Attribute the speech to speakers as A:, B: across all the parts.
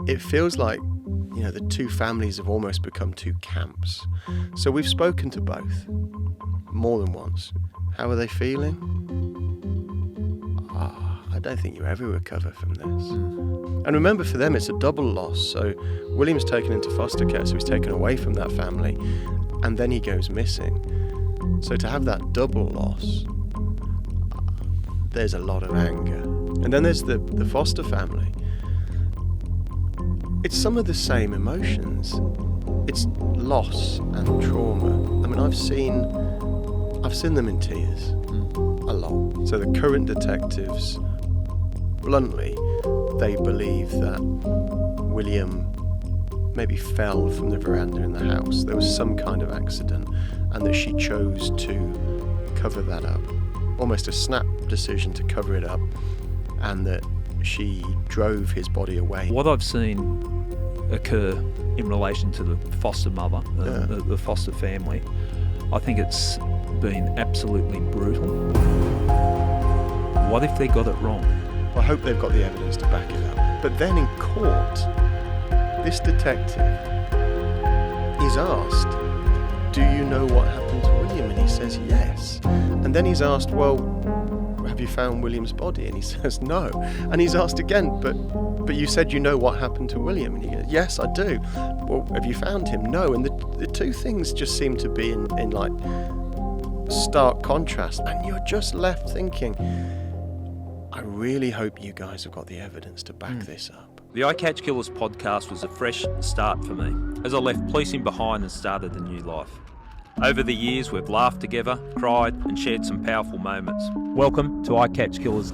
A: it feels like, the two families have almost become two camps. So we've spoken to both more than once. How are they feeling? I don't think you ever recover from this. And remember, for them, it's a double loss. So William's taken into foster care, so he's taken away from that family, and then he goes missing. So to have that double loss, there's a lot of anger. And then there's the foster family. It's some of the same emotions. It's loss and trauma. I mean, I've seen them in tears a lot. So the current detectives, bluntly, they believe that William maybe fell from the veranda in the house. There was some kind of accident, and that she chose to cover that up. Almost a snap decision to cover it up, and that she drove his body away.
B: What I've seen occur in relation to the foster mother, the foster family, I think it's been absolutely brutal. What if they got it wrong?
A: I hope they've got the evidence to back it up. But then in court, this detective is asked, do you know what happened to William? And he says yes. And then he's asked, well, have you found William's body? And he says no. And he's asked again, but you said you know what happened to William. And he goes, yes, I do. Well, have you found him? No. And the two things just seem to be in like stark contrast. And you're just left thinking, I really hope you guys have got the evidence to back this up.
B: The I Catch Killers podcast was a fresh start for me, as I left policing behind and started a new life. Over the years, we've laughed together, cried, and shared some powerful moments. Welcome to I Catch Killers.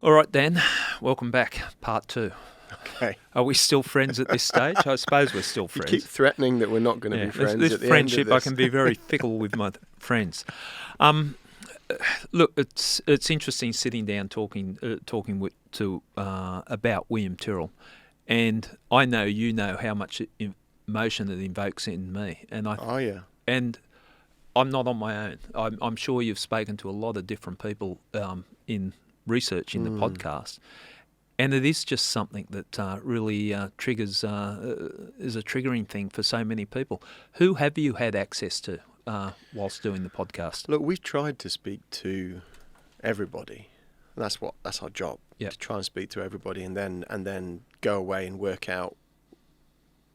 B: All right, Dan, welcome back, part 2.
A: Okay.
B: Are we still friends at this stage? I suppose we're still friends.
A: You keep threatening that we're not going to be friends
B: this
A: at the
B: friendship,
A: end of this.
B: I can be very fickle with my friends. Look, it's interesting sitting down talking about William Tyrrell, and I know you know how much emotion it invokes in me, and and I'm not on my own. I'm sure you've spoken to a lot of different people in researching the podcast, and it is just something that really triggers is a triggering thing for so many people. Who have you had access to whilst doing the podcast?
A: Look, we've tried to speak to everybody. That's our job.
B: Yep.
A: To try and speak to everybody, and then go away and work out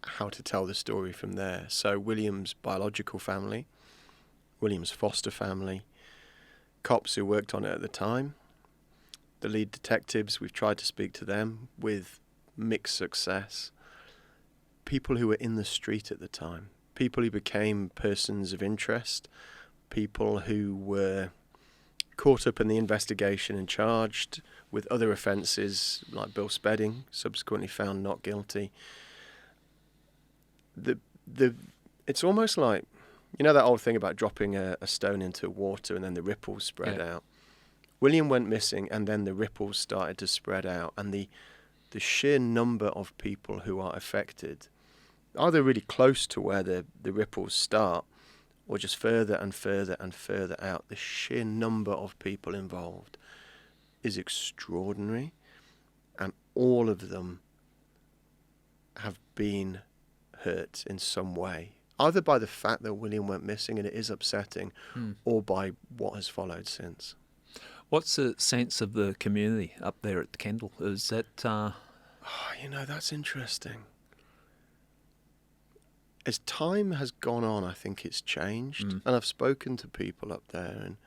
A: how to tell the story from there. So William's biological family, William's foster family, cops who worked on it at the time, the lead detectives, we've tried to speak to them with mixed success. People who were in the street at the time, people who became persons of interest, people who were caught up in the investigation and charged with other offences like Bill Spedding, subsequently found not guilty. It's almost like, that old thing about dropping a stone into water and then the ripples spread out. William went missing, and then the ripples started to spread out, and the sheer number of people who are affected, either really close to where the ripples start, or just further and further and further out. The sheer number of people involved is extraordinary, and all of them have been hurt in some way, either by the fact that William went missing, and it is upsetting, or by what has followed since.
B: What's the sense of the community up there at Kendall? Is that...
A: that's interesting. As time has gone on, I think it's changed. And I've spoken to people up there, and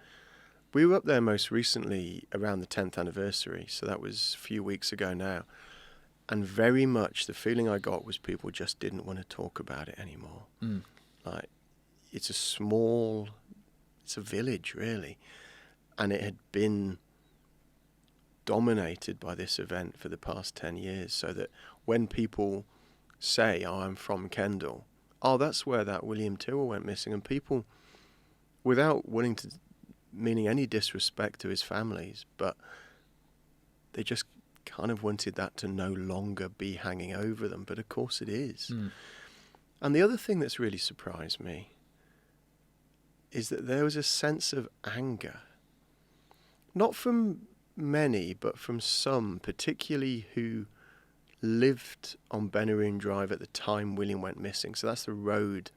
A: we were up there most recently around the 10th anniversary, so that was a few weeks ago now. And very much the feeling I got was people just didn't want to talk about it anymore. Like, it's a village, really. And it had been dominated by this event for the past 10 years, so that when people say, I'm from Kendall, that's where that William Tyrrell went missing, and people, without meaning any disrespect to his families, but they just kind of wanted that to no longer be hanging over them, but of course it is. And the other thing that's really surprised me is that there was a sense of anger, not from many, but from some, particularly who lived on Benaroon Drive at the time William went missing. So that's the road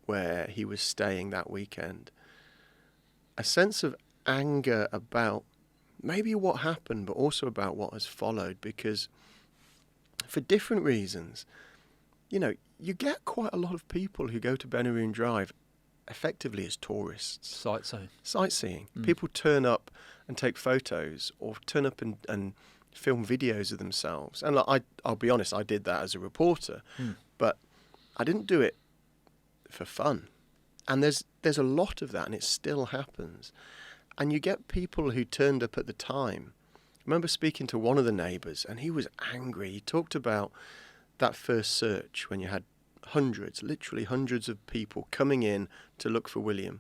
A: where he was staying that weekend. A sense of anger about maybe what happened, but also about what has followed, because for different reasons, you know, you get quite a lot of people who go to Benaroon Drive effectively as tourists. Sightseeing. People turn up and take photos, or turn up and film videos of themselves. And like, I'll be honest, I did that as a reporter, but I didn't do it for fun. And there's a lot of that, and it still happens. And you get people who turned up at the time. I remember speaking to one of the neighbours, and he was angry. He talked about that first search when you had literally hundreds of people coming in to look for William.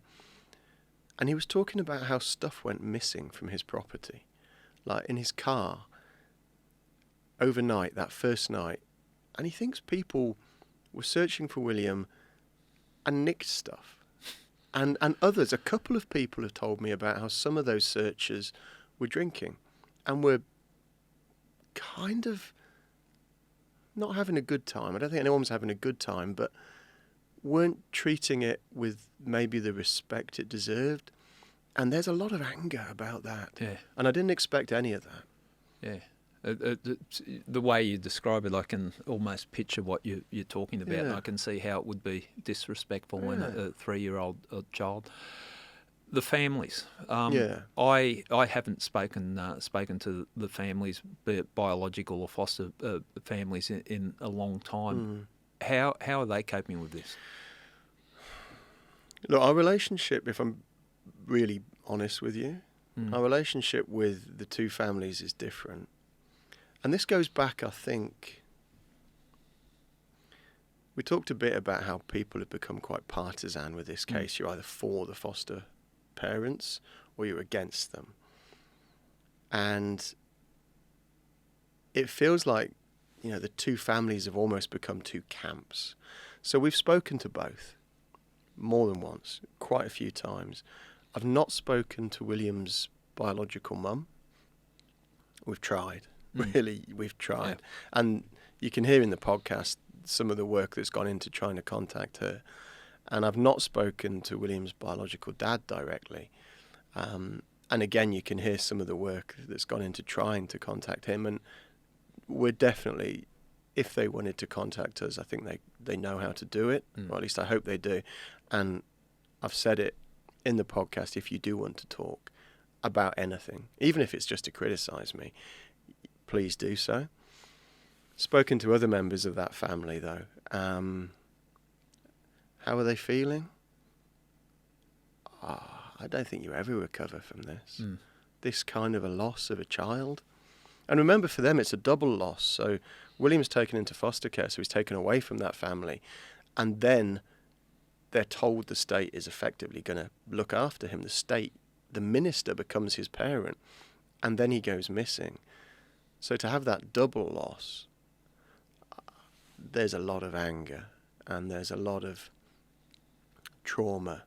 A: And he was talking about how stuff went missing from his property, like in his car, overnight, that first night. And he thinks people were searching for William and nicked stuff. And others, a couple of people have told me about how some of those searchers were drinking and were kind of not having a good time. I don't think anyone was having a good time, but weren't treating it with maybe the respect it deserved. And there's a lot of anger about that.
B: Yeah.
A: And I didn't expect any of that.
B: Yeah. The way you describe it, I can almost picture what you're talking about.
A: Yeah.
B: And I can see how it would be disrespectful when a 3-year-old child. The families. I haven't spoken to the families, be it biological or foster families, in a long time. How are they coping with this?
A: Look, our relationship, if I'm really honest with you, our relationship with the two families is different. And this goes back, I think, we talked a bit about how people have become quite partisan with this case. You're either for the foster parents or you're against them. And it feels like, you know, the two families have almost become two camps. So we've spoken to both more than once, quite a few times. I've not spoken to William's biological mum. We've tried. Really, we've tried. Yeah. And you can hear in the podcast some of the work that's gone into trying to contact her. And I've not spoken to William's biological dad directly. And again, you can hear some of the work that's gone into trying to contact him. And we're definitely, if they wanted to contact us, I think they know how to do it, or at least I hope they do. And I've said it in the podcast, if you do want to talk about anything, even if it's just to criticise me, please do so. Spoken to other members of that family, though. How are they feeling? I don't think you ever recover from this. This kind of a loss of a child. And remember, for them, it's a double loss. So William's taken into foster care, so he's taken away from that family. And then they're told the state is effectively going to look after him. The state, the minister, becomes his parent. And then he goes missing. So to have that double loss, there's a lot of anger and there's a lot of trauma.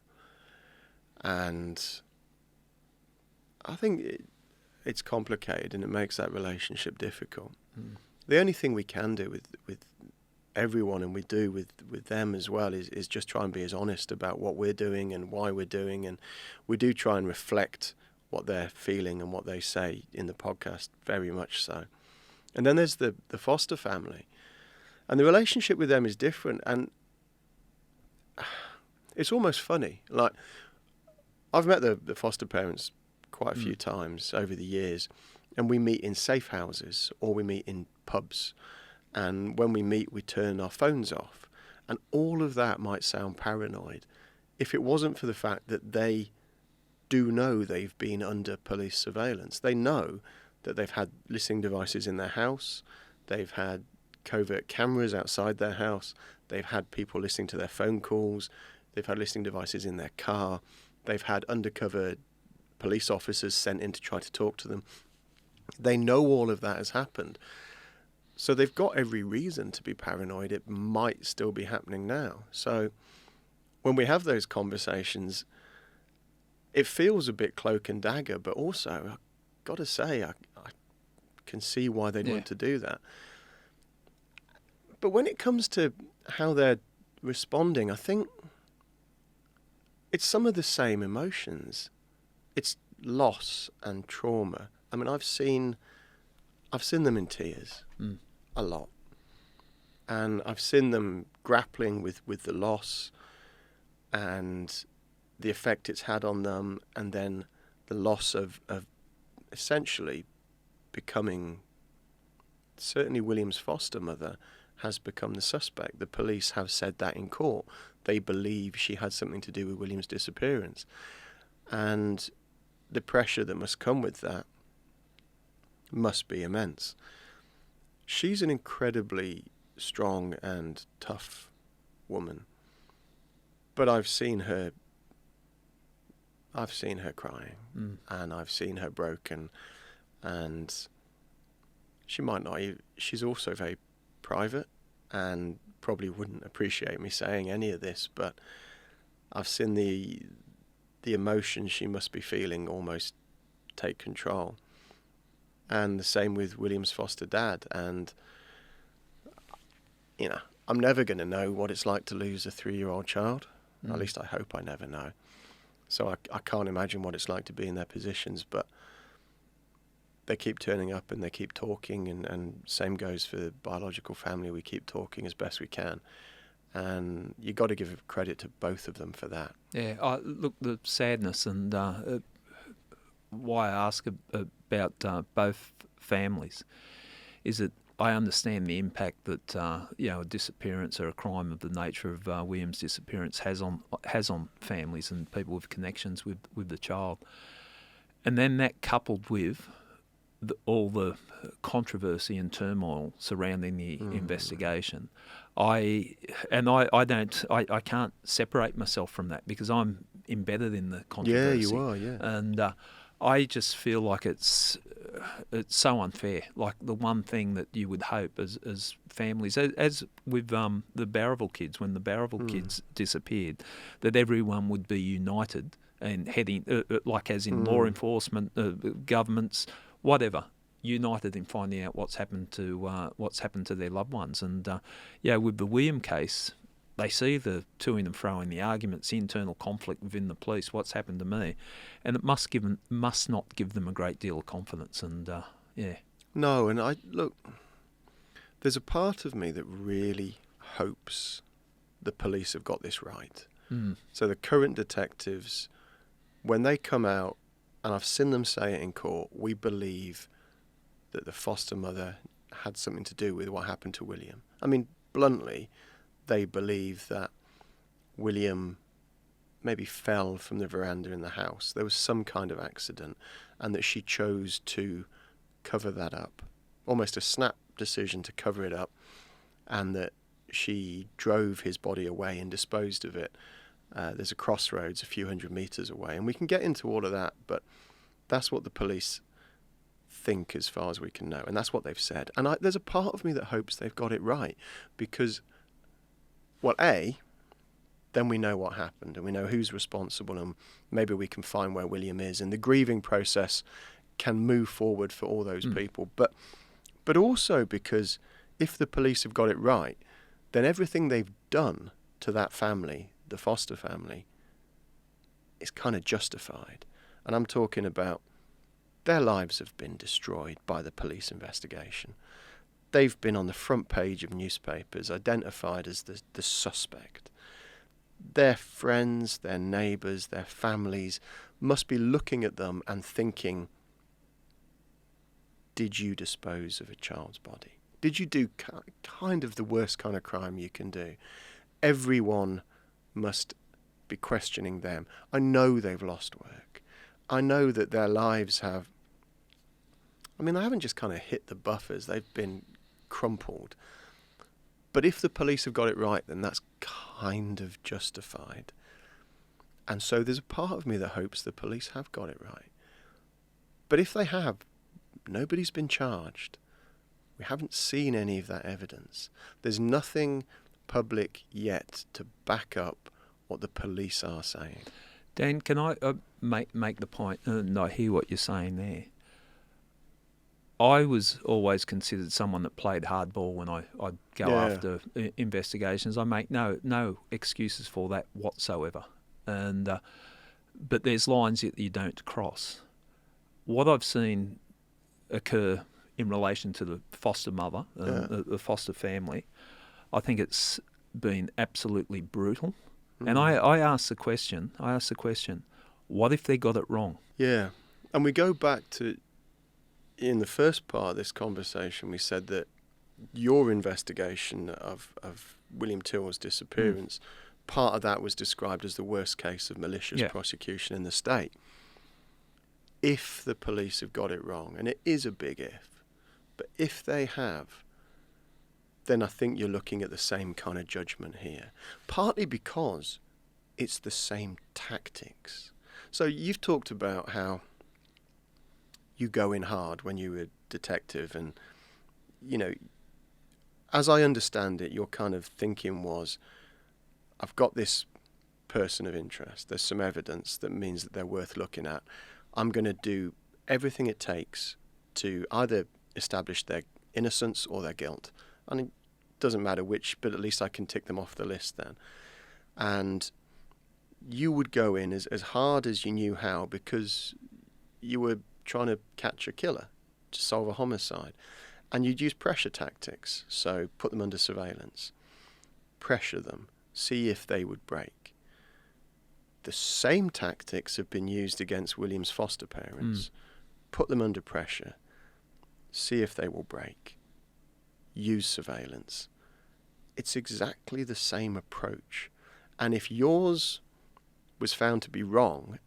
A: And I think it's complicated and it makes that relationship difficult. The only thing we can do with everyone, and we do with them as well, is just try and be as honest about what we're doing and why we're doing. And we do try and reflect what they're feeling and what they say in the podcast, very much so. And then there's the foster family. And the relationship with them is different. And it's almost funny. Like, I've met the foster parents quite a few times over the years, and we meet in safe houses or we meet in pubs. And when we meet, we turn our phones off. And all of that might sound paranoid if it wasn't for the fact that they do know they've been under police surveillance. They know that they've had listening devices in their house. They've had covert cameras outside their house. They've had people listening to their phone calls. They've had listening devices in their car. They've had undercover police officers sent in to try to talk to them. They know all of that has happened. So they've got every reason to be paranoid. It might still be happening now. So when we have those conversations, it feels a bit cloak and dagger, but also, I've got to say, I can see why they'd want to do that. But when it comes to how they're responding, I think it's some of the same emotions. It's loss and trauma. I mean, I've seen them in tears a lot. And I've seen them grappling with the loss and the effect it's had on them, and then the loss of essentially becoming, certainly William's foster mother has become the suspect. The police have said that in court. They believe she had something to do with William's disappearance. And the pressure that must come with that must be immense. She's an incredibly strong and tough woman. But I've seen her crying, and I've seen her broken, and she might not even, she's also very private and probably wouldn't appreciate me saying any of this, but I've seen the emotion she must be feeling almost take control. And the same with William's foster dad. And, you know, I'm never going to know what it's like to lose a 3-year-old child. At least I hope I never know. So I can't imagine what it's like to be in their positions, but they keep turning up and they keep talking, and same goes for the biological family. We keep talking as best we can. And you got to give credit to both of them for that.
B: Yeah, look, the sadness and why I ask about both families is that I understand the impact that a disappearance or a crime of the nature of William's disappearance has on families and people with connections with the child, and then that coupled with all the controversy and turmoil surrounding the investigation. I can't separate myself from that because I'm embedded in the controversy.
A: Yeah, you are. Yeah,
B: and I just feel like it's so unfair. Like the one thing that you would hope as families, as with the Barraville kids, when the Barraville kids disappeared, that everyone would be united and heading, like as in law enforcement, governments, whatever, united in finding out what's happened to their loved ones. And with the William case, they see the to and fro in the arguments, the internal conflict within the police, what's happened to me, and it must not give them a great deal of confidence. And
A: no, and there's a part of me that really hopes the police have got this right. So the current detectives, when they come out, and I've seen them say it in court, we believe that the foster mother had something to do with what happened to William. I mean, bluntly, they believe that William maybe fell from the veranda in the house. There was some kind of accident, and that she chose to cover that up. Almost a snap decision to cover it up, and that she drove his body away and disposed of it. There's a crossroads a few hundred meters away, and we can get into all of that, but that's what the police think as far as we can know, and that's what they've said. And there's a part of me that hopes they've got it right, because, well, then we know what happened, and we know who's responsible, and maybe we can find where William is, and the grieving process can move forward for all those people. But also because if the police have got it right, then everything they've done to that family, the foster family, is kind of justified. And I'm talking about their lives have been destroyed by the police investigation. They've been on the front page of newspapers, identified as the suspect. Their friends, their neighbours, their families must be looking at them and thinking, did you dispose of a child's body? Did you do kind of the worst kind of crime you can do? Everyone must be questioning them. I know they've lost work. I know that their lives have, they haven't just kind of hit the buffers, they've been crumpled. But if the police have got it right, then that's kind of justified. And so there's a part of me that hopes the police have got it right. But if they have, nobody's been charged. We haven't seen any of that evidence. There's nothing public yet to back up what the police are saying.
B: Dan, can I make the point, and I hear what you're saying there. I was always considered someone that played hardball when I'd go after investigations. I make no excuses for that whatsoever. And but there's lines that you don't cross. What I've seen occur in relation to the foster mother, the foster family, I think it's been absolutely brutal. And I asked the question, what if they got it wrong?
A: Yeah. And we go back to, in the first part of this conversation, we said that your investigation of William Tyrrell's disappearance, part of that was described as the worst case of malicious prosecution in the state. If the police have got it wrong, and it is a big if, but if they have, then I think you're looking at the same kind of judgment here. Partly because it's the same tactics. So you've talked about how you go in hard when you were a detective, and, you know, as I understand it, your kind of thinking was, I've got this person of interest, there's some evidence that means that they're worth looking at. I'm going to do everything it takes to either establish their innocence or their guilt. And it doesn't matter which, but at least I can tick them off the list then. And you would go in as hard as you knew how, because you were trying to catch a killer, to solve a homicide. And you'd use pressure tactics. So put them under surveillance, pressure them, see if they would break. The same tactics have been used against William's foster parents. Put them under pressure, see if they will break, use surveillance. It's exactly the same approach. And if yours was found to be wrong,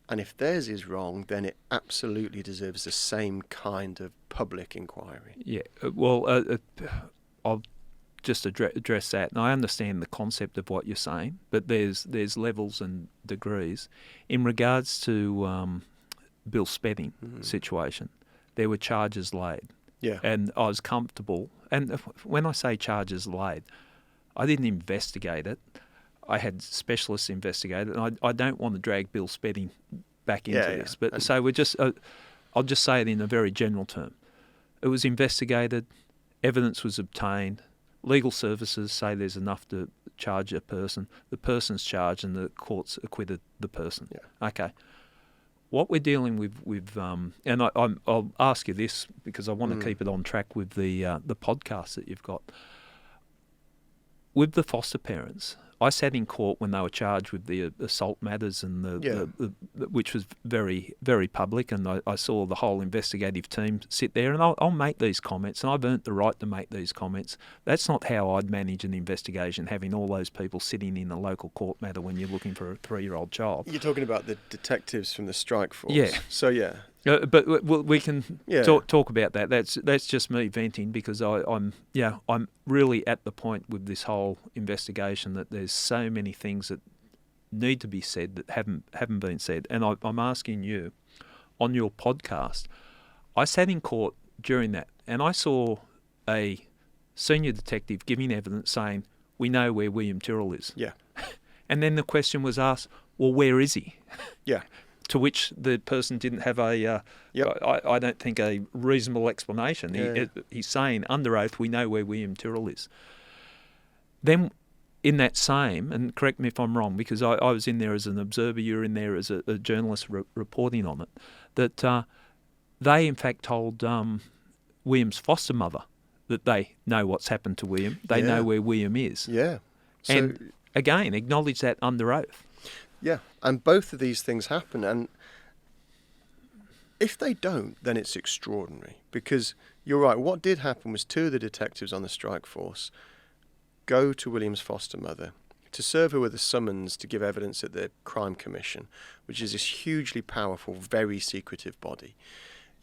A: and if theirs is wrong, then it absolutely deserves the same kind of public inquiry.
B: Yeah, well, I'll just address that. And I understand the concept of what you're saying, but there's levels and degrees. In regards to Bill Spedding situation, there were charges laid.
A: Yeah.
B: And I was comfortable. And when I say charges laid, I didn't investigate it. I had specialists investigate it, and I don't want to drag Bill Spedding back into this. But so we're just, I'll just say it in a very general term. It was investigated, evidence was obtained, legal services say there's enough to charge a person, the person's charged, and the court's acquitted the person.
A: Yeah.
B: Okay. What we're dealing with and I'll ask you this because I want to keep it on track with the podcast that you've got. With the foster parents, I sat in court when they were charged with the assault matters, and the which was very, very public, and I saw the whole investigative team sit there, and I'll make these comments, and I've earned the right to make these comments. That's not how I'd manage an investigation, having all those people sitting in a local court matter when you're looking for a 3-year-old child.
A: You're talking about the detectives from the strike force.
B: Yeah.
A: So, yeah.
B: But we can talk about that. That's just me venting, because I'm really at the point with this whole investigation that there's so many things that need to be said that haven't been said. And I'm asking you, on your podcast, I sat in court during that, and I saw a senior detective giving evidence saying, we know where William Tyrrell is.
A: Yeah.
B: And then the question was asked, well, where is he?
A: Yeah.
B: To which the person didn't have I don't think, a reasonable explanation. He's saying, under oath, we know where William Tyrrell is. Then in that same, and correct me if I'm wrong, because I was in there as an observer, you're in there as a journalist reporting on it, that they in fact told William's foster mother that they know what's happened to William. They know where William is.
A: Yeah. So,
B: and again, acknowledge that under oath.
A: Yeah, and both of these things happen, and if they don't, then it's extraordinary, because you're right, what did happen was 2 of the detectives on the strike force go to William's foster mother to serve her with a summons to give evidence at the Crime Commission, which is this hugely powerful, very secretive body.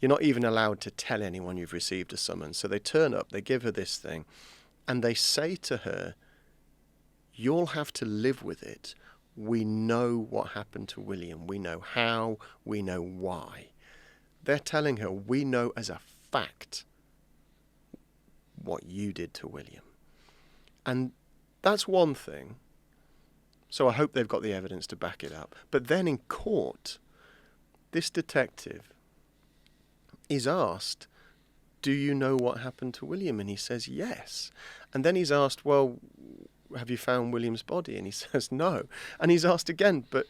A: You're not even allowed to tell anyone you've received a summons. So they turn up, they give her this thing, and they say to her, you'll have to live with it. We know what happened to William. We know how. We know why. They're telling her, we know as a fact what you did to William. And that's one thing. So I hope they've got the evidence to back it up. But then in court, this detective is asked do you know what happened to William? And he says, yes. And then he's asked, well, have you found William's body? And he says, no. And he's asked again, but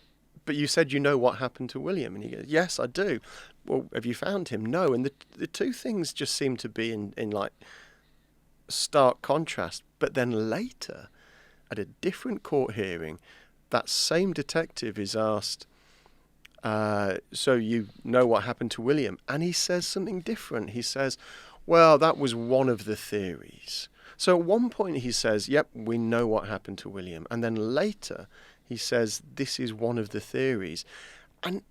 A: you said you know what happened to William. And he goes, yes, I do. Well, have you found him? No. And the two things just seem to be in like stark contrast. But then later, at a different court hearing, that same detective is asked, so you know what happened to William? And he says something different. He says, well, that was one of the theories. So at one point he says, yep, we know what happened to William. And then later he says, this is one of the theories. And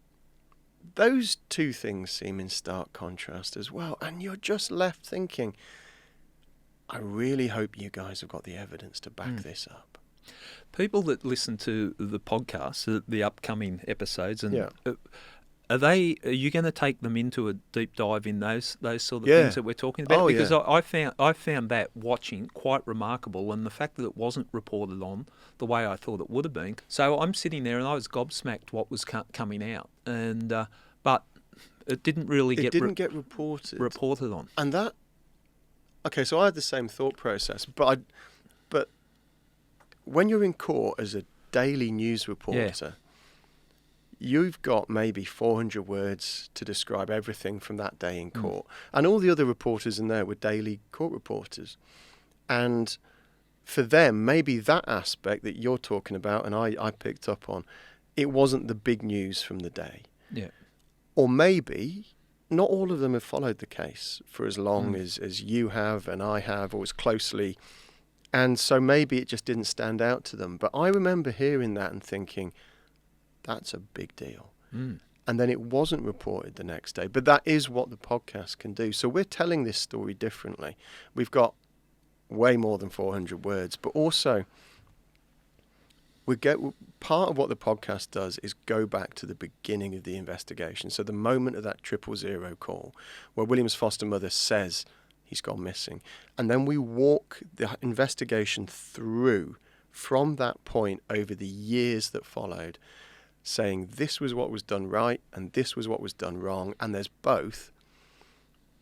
A: those two things seem in stark contrast as well. And you're just left thinking, I really hope you guys have got the evidence to back this up.
B: People that listen to the podcast, the upcoming episodes, and are you going to take them into a deep dive in those sort of things that we're talking about? Because I found that watching quite remarkable, and the fact that it wasn't reported on the way I thought it would have been. So I'm sitting there and I was gobsmacked what was coming out, and but it didn't really get reported on.
A: And that, okay, so I had the same thought process, but when you're in court as a daily news reporter, you've got maybe 400 words to describe everything from that day in court. And all the other reporters in there were daily court reporters. And for them, maybe that aspect that you're talking about and I picked up on, it wasn't the big news from the day.
B: Yeah.
A: Or maybe not all of them have followed the case for as long as you have and I have, or as closely. And so maybe it just didn't stand out to them. But I remember hearing that and thinking, that's a big deal. And then it wasn't reported the next day. But that is what the podcast can do. So we're telling this story differently. We've got way more than 400 words. But also, part of what the podcast does is go back to the beginning of the investigation. So the moment of that 000 call, where William's foster mother says he's gone missing. And then we walk the investigation through from that point over the years that followed, saying this was what was done right and this was what was done wrong. And there's both,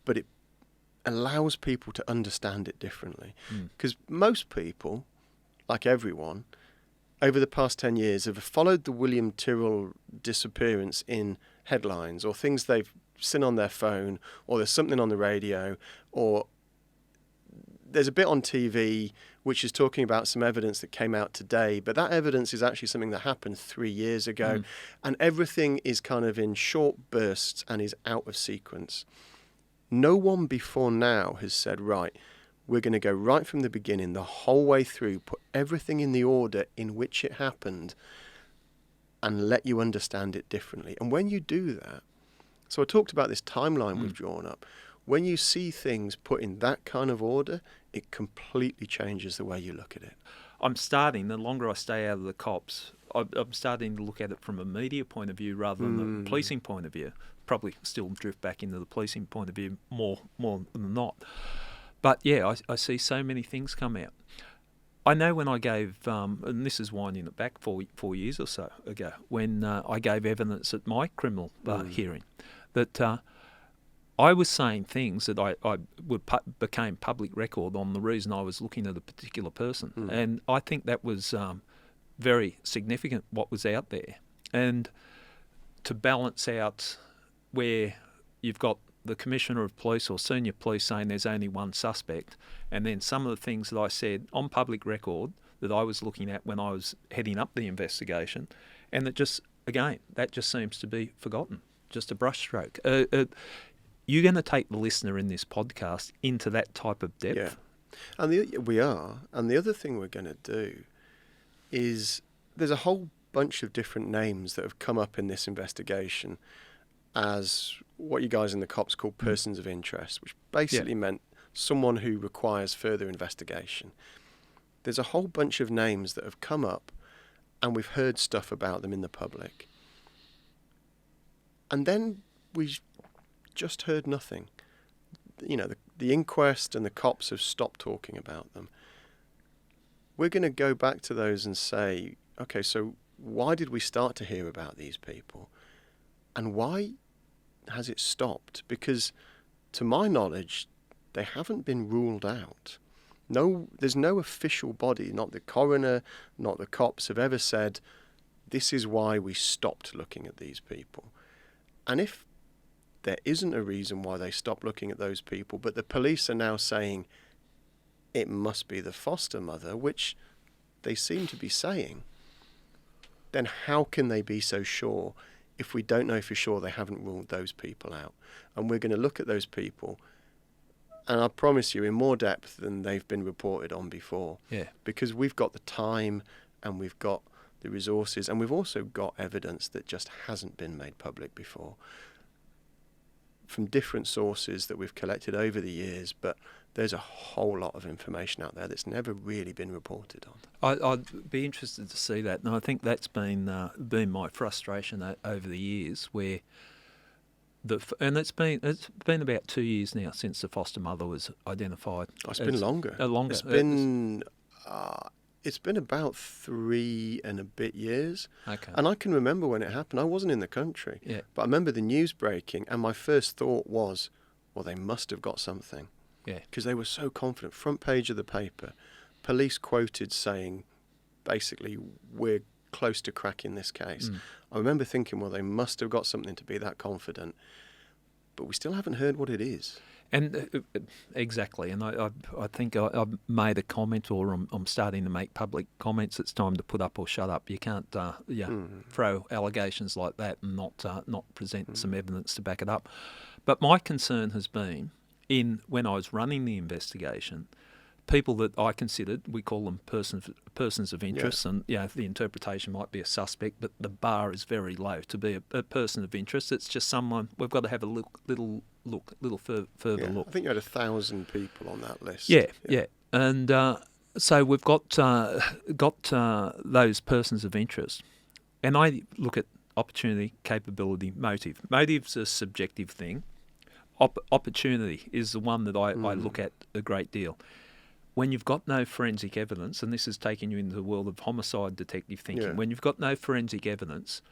A: but it allows people to understand it differently. Because most people, like everyone, over the past 10 years have followed the William Tyrrell disappearance in headlines or things they've seen on their phone, or there's something on the radio, or there's a bit on TV which is talking about some evidence that came out today, but that evidence is actually something that happened 3 years ago, and everything is kind of in short bursts and is out of sequence. No one before now has said, right, we're going to go right from the beginning, the whole way through, put everything in the order in which it happened, and let you understand it differently. And when you do that, so I talked about this timeline we've drawn up. When you see things put in that kind of order, it completely changes the way you look at it.
B: I'm starting, the longer I stay out of the cops, I'm starting to look at it from a media point of view rather than the policing point of view. Probably still drift back into the policing point of view more than not. But yeah, I see so many things come out. I know when I gave, and this is winding it back 4 years or so ago, when I gave evidence at my criminal hearing, that I was saying things that I became public record on the reason I was looking at a particular person. And I think that was very significant, what was out there. And to balance out where you've got the Commissioner of Police or Senior Police saying there's only one suspect, and then some of the things that I said on public record that I was looking at when I was heading up the investigation, and that just seems to be forgotten, just a brushstroke. You're going to take the listener in this podcast into that type of depth.
A: Yeah, and we are. And the other thing we're going to do is there's a whole bunch of different names that have come up in this investigation as what you guys in the cops call persons of interest, which basically meant someone who requires further investigation. There's a whole bunch of names that have come up, and we've heard stuff about them in the public. And then we just heard nothing. You know, the inquest and the cops have stopped talking about them. We're going to go back to those and say, okay, so why did we start to hear about these people? And why has it stopped? Because to my knowledge, they haven't been ruled out. No, there's no official body, not the coroner, not the cops, have ever said, this is why we stopped looking at these people. And if there isn't a reason why they stopped looking at those people, but the police are now saying it must be the foster mother, which they seem to be saying, then how can they be so sure if we don't know for sure they haven't ruled those people out? And we're going to look at those people, and I promise you, in more depth than they've been reported on before.
B: Yeah.
A: Because we've got the time and we've got the resources, and we've also got evidence that just hasn't been made public before from different sources that we've collected over the years, but there's a whole lot of information out there that's never really been reported on.
B: I'd be interested to see that, and I think that's been my frustration over the years, where and it's been about 2 years now since the foster mother was identified.
A: Oh, it's been longer.
B: Longer.
A: It's been about 3 and a bit years.
B: Okay.
A: And I can remember when it happened. I wasn't in the country.
B: Yeah.
A: But I remember the news breaking, and my first thought was, well, they must have got something.
B: Yeah.
A: Because they were so confident. Front page of the paper, police quoted saying, basically, we're close to cracking this case. I remember thinking, well, they must have got something to be that confident. But we still haven't heard what it is.
B: And exactly, and I think I've made a comment, or I'm starting to make public comments. It's time to put up or shut up. You can't throw allegations like that and not present some evidence to back it up. But my concern has been, when I was running the investigation, people that I considered, we call them persons of interest, and the interpretation might be a suspect, but the bar is very low to be a person of interest. It's just someone we've got to have a little further look.
A: I think you had 1,000 people on that list.
B: Yeah. And so we've got those persons of interest, and I look at opportunity, capability, motive. Motive's a subjective thing. Opportunity is the one that I look at a great deal. When you've got no forensic evidence, and this is taking you into the world of homicide detective thinking, when you've got no forensic evidence,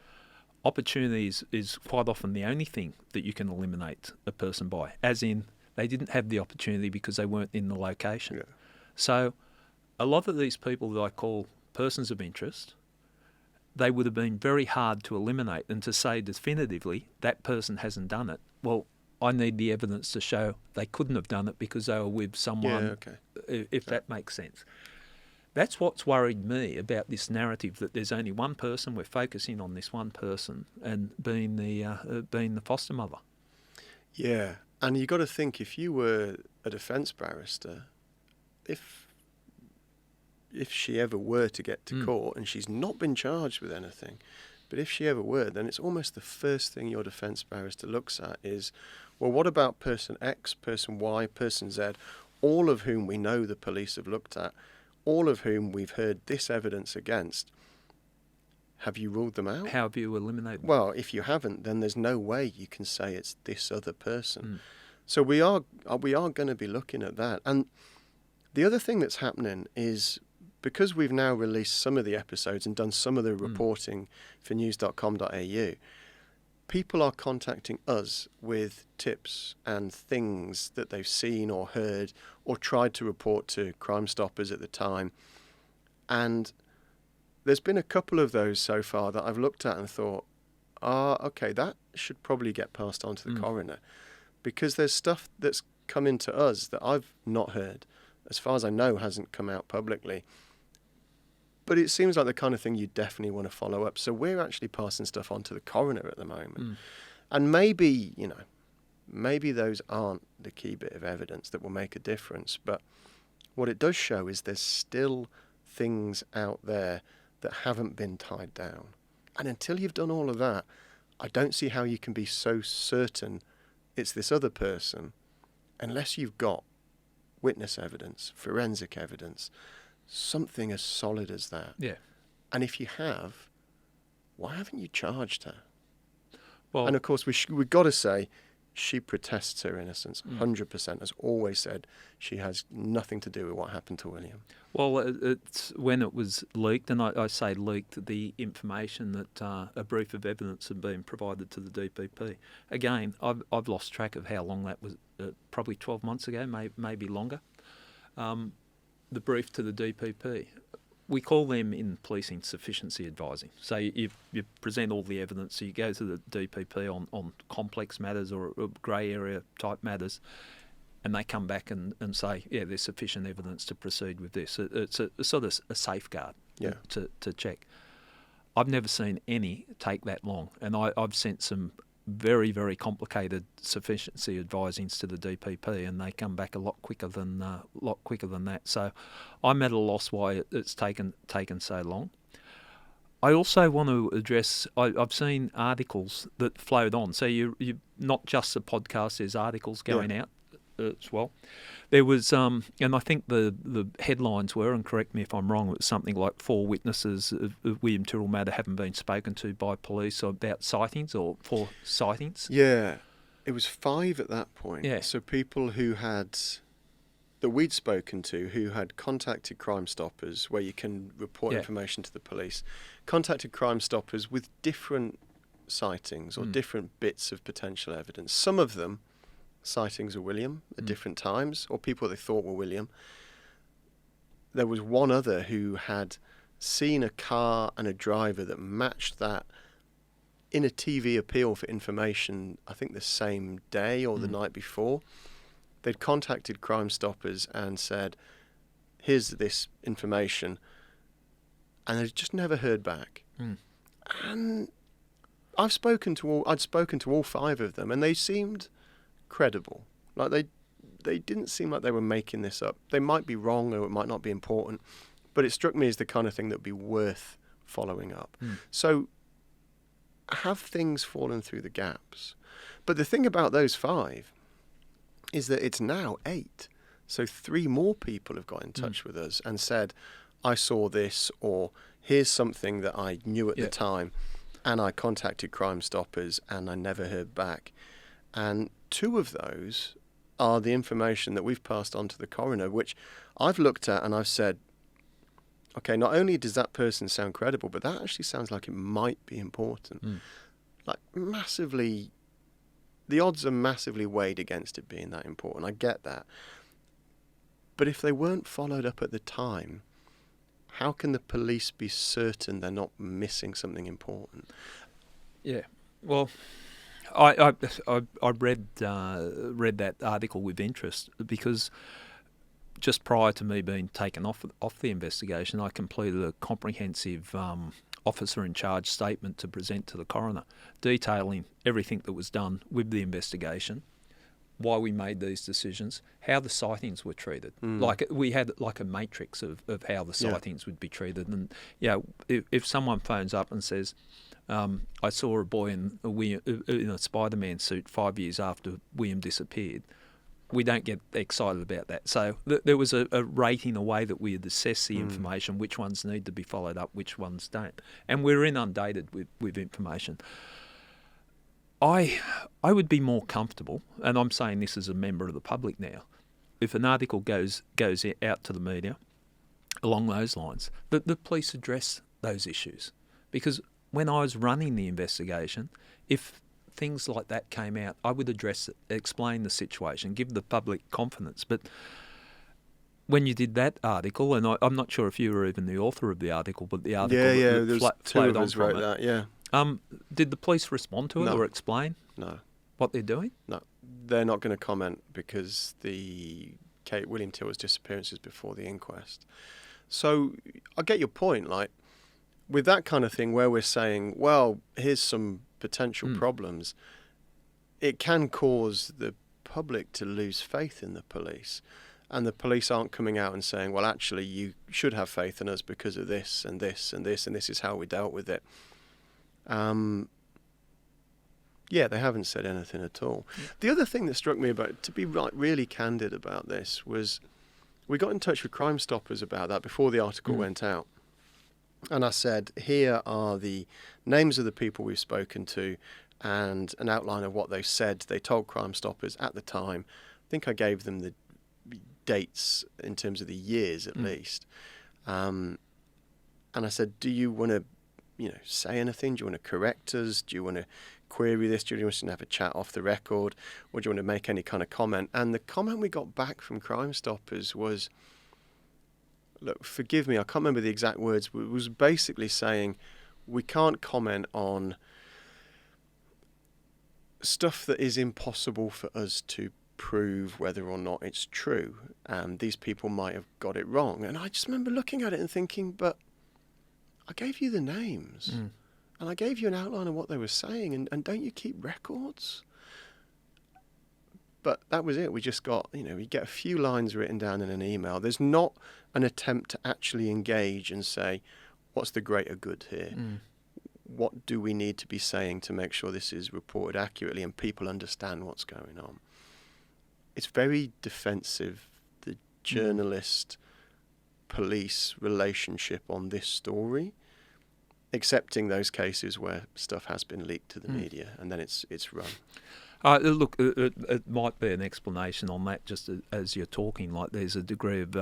B: opportunity is quite often the only thing that you can eliminate a person by, as in they didn't have the opportunity because they weren't in the location. Yeah. So a lot of these people that I call persons of interest, they would have been very hard to eliminate, and to say definitively that person hasn't done it. Well, I need the evidence to show they couldn't have done it because they were with someone, if that makes sense. That's what's worried me about this narrative, that there's only one person, we're focusing on this one person, and being the foster mother.
A: Yeah, and you got to think, if you were a defence barrister, if she ever were to get to court, and she's not been charged with anything, but if she ever were, then it's almost the first thing your defence barrister looks at is, well, what about person X, person Y, person Z, all of whom we know the police have looked at, all of whom we've heard this evidence against. Have you ruled them out?
B: How have you eliminated them?
A: Well, if you haven't, then there's no way you can say it's this other person. So we are going to be looking at that. And the other thing that's happening is, because we've now released some of the episodes and done some of the reporting for news.com.au, people are contacting us with tips and things that they've seen or heard or tried to report to Crime Stoppers at the time. And there's been a couple of those so far that I've looked at and thought, okay, that should probably get passed on to the coroner, because there's stuff that's come into us that I've not heard. As far as I know, hasn't come out publicly. But it seems like the kind of thing you definitely want to follow up. So we're actually passing stuff on to the coroner at the moment. And maybe those aren't the key bit of evidence that will make a difference. But what it does show is there's still things out there that haven't been tied down. And until you've done all of that, I don't see how you can be so certain it's this other person unless you've got witness evidence, forensic evidence, something as solid as that.
B: Yeah.
A: And if you have, why haven't you charged her?
B: Well,
A: and of course, we've got to say, she protests her innocence, 100%, has always said she has nothing to do with what happened to William.
B: Well, it's when it was leaked, and I say leaked, the information that a brief of evidence had been provided to the DPP. Again, I've lost track of how long that was, probably 12 months ago, maybe longer. The brief to the DPP. We call them in policing sufficiency advising. So you present all the evidence, so you go to the DPP on complex matters or grey area type matters, and they come back and say, yeah, there's sufficient evidence to proceed with this. It's a sort of a safeguard to check. I've never seen any take that long, and I've sent some very, very complicated sufficiency advisings to the DPP, and they come back a lot quicker than that. So I'm at a loss why it's taken so long. I also want to address, I've seen articles that flowed on. So you not just the podcast, there's articles going out as well. There was, and I think the headlines were, and correct me if I'm wrong, it was something like 4 witnesses of William Tyrrell matter haven't been spoken to by police about sightings, or 4 sightings.
A: Yeah, it was 5 at that point.
B: Yeah.
A: So people that we'd spoken to who had contacted Crime Stoppers, where you can report information to the police, contacted Crime Stoppers with different sightings or different bits of potential evidence. Some of them, sightings of William at different times, or people they thought were William. There was one other who had seen a car and a driver that matched that in a TV appeal for information, I think the same day or the night before. They'd contacted Crime Stoppers and said, here's this information, and they'd just never heard back. And I'd spoken to all 5 of them, and they seemed credible. Like they didn't seem like they were making this up. They might be wrong, or it might not be important, but it struck me as the kind of thing that would be worth following up. So have things fallen through the gaps? But the thing about those 5 is that it's now 8. So 3 more people have got in touch with us and said, I saw this, or here's something that I knew at the time, and I contacted Crime Stoppers and I never heard back. And 2 of those are the information that we've passed on to the coroner, which I've looked at and I've said, okay, not only does that person sound credible, but that actually sounds like it might be important. Like massively, the odds are massively weighed against it being that important. I get that. But if they weren't followed up at the time, how can the police be certain they're not missing something important?
B: Yeah, well, I read that article with interest, because just prior to me being taken off the investigation, I completed a comprehensive officer in charge statement to present to the coroner, detailing everything that was done with the investigation, why we made these decisions, how the sightings were treated. Like we had like a matrix of how the sightings would be treated. And if someone phones up and says, I saw a boy in a Spider-Man suit 5 years after William disappeared, we don't get excited about that. So there was a rating, a way that we had assessed the information, which ones need to be followed up, which ones don't. And we're inundated with information. I would be more comfortable, and I'm saying this as a member of the public now, if an article goes out to the media along those lines, that the police address those issues. Because when I was running the investigation, if things like that came out, I would address it, explain the situation, give the public confidence. But when you did that article, and I'm not sure if you were even the author of the article, but the article
A: there's 2 of us wrote that,
B: did the police respond to it or explain what they're doing?
A: No, they're not going to comment, because William Tyrrell's disappearance is before the inquest. So I get your point, like, with that kind of thing where we're saying, well, here's some potential problems, it can cause the public to lose faith in the police. And the police aren't coming out and saying, well, actually, you should have faith in us because of this and this and this, and this is how we dealt with it. They haven't said anything at all. The other thing that struck me about, to be really candid about this, was we got in touch with Crime Stoppers about that before the article went out. And I said, here are the names of the people we've spoken to, and an outline of what they said. They told Crime Stoppers at the time. I think I gave them the dates in terms of the years at least. And I said, do you want to, say anything? Do you want to correct us? Do you want to query this? Do you want to have a chat off the record? Or do you want to make any kind of comment? And the comment we got back from Crime Stoppers was, look, forgive me, I can't remember the exact words, but it was basically saying we can't comment on stuff that is impossible for us to prove whether or not it's true. These people might have got it wrong. And I just remember looking at it and thinking, but I gave you the names and I gave you an outline of what they were saying, and don't you keep records? But that was it. We just got, you get a few lines written down in an email. There's not an attempt to actually engage and say, what's the greater good here? What do we need to be saying to make sure this is reported accurately and people understand what's going on? It's very defensive, the journalist-police relationship on this story, excepting those cases where stuff has been leaked to the media and then it's run.
B: Look, it might be an explanation on that, just as you're talking, like there's a degree of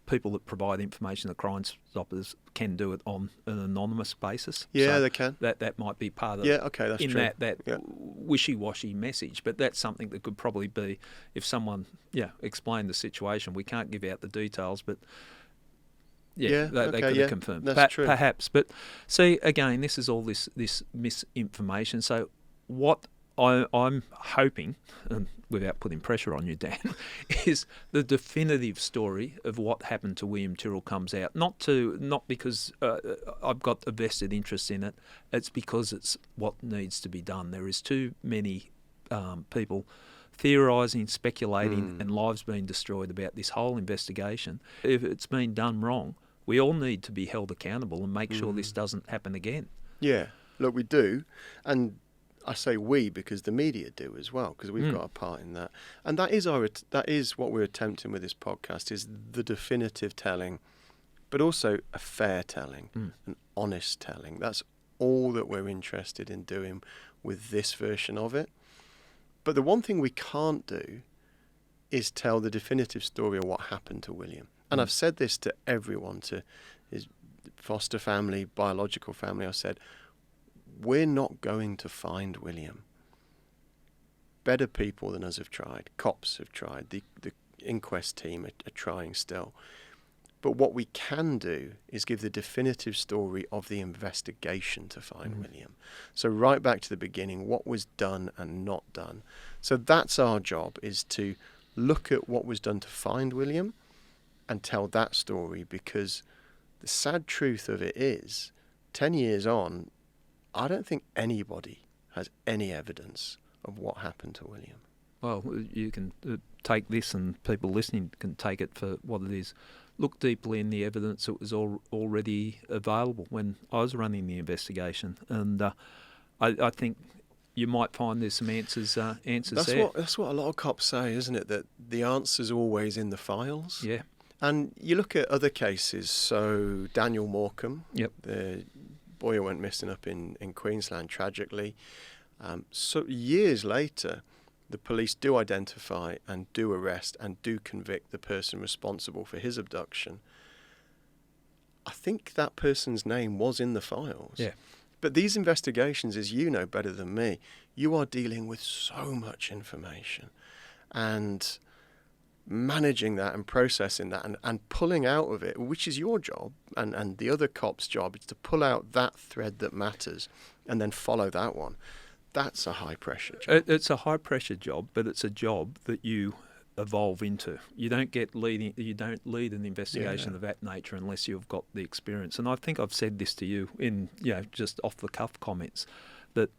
B: people that provide information that Crime Stoppers can do it on an anonymous basis.
A: Yeah,
B: so
A: they can.
B: That might be part of
A: that's
B: in
A: true.
B: that wishy-washy message, but that's something that could probably be, if someone explained the situation. We can't give out the details, but they could have confirmed.
A: That's true.
B: Perhaps. But see, again, this is all this misinformation. So what I'm hoping, without putting pressure on you, Dan, is the definitive story of what happened to William Tyrrell comes out. Not because I've got a vested interest in it. It's because it's what needs to be done. There is too many people theorising, speculating, and lives being destroyed about this whole investigation. If it's been done wrong, we all need to be held accountable and make sure this doesn't happen again.
A: Yeah, look, we do. And I say we because the media do as well, because we've got a part in that. And that is what we're attempting with this podcast, is the definitive telling, but also a fair telling, an honest telling. That's all that we're interested in doing with this version of it. But the one thing we can't do is tell the definitive story of what happened to William. And I've said this to everyone, to his foster family, biological family. I've said, we're not going to find William. Better people than us have tried. Cops have tried. The inquest team are trying still. But what we can do is give the definitive story of the investigation to find William. So right back to the beginning, what was done and not done. So that's our job, is to look at what was done to find William and tell that story, because the sad truth of it is, 10 years on, I don't think anybody has any evidence of what happened to William.
B: Well, you can take this, and people listening can take it for what it is. Look deeply in the evidence that was already available when I was running the investigation, and I think you might find there's some answers there.
A: That's what a lot of cops say, isn't it? That the answer's always in the files.
B: Yeah.
A: And you look at other cases. So Daniel Morecambe, the boy who went missing up in Queensland, tragically. So years later, the police do identify and do arrest and do convict the person responsible for his abduction. I think that person's name was in the files.
B: Yeah.
A: But these investigations, as you know better than me, you are dealing with so much information and managing that and processing that and pulling out of it, which is your job and the other cop's job, is to pull out that thread that matters and then follow that one. That's a high-pressure job.
B: It's a high-pressure job, but it's a job that you evolve into. You don't lead an investigation of that nature unless you've got the experience. And I think I've said this to you in just off-the-cuff comments, that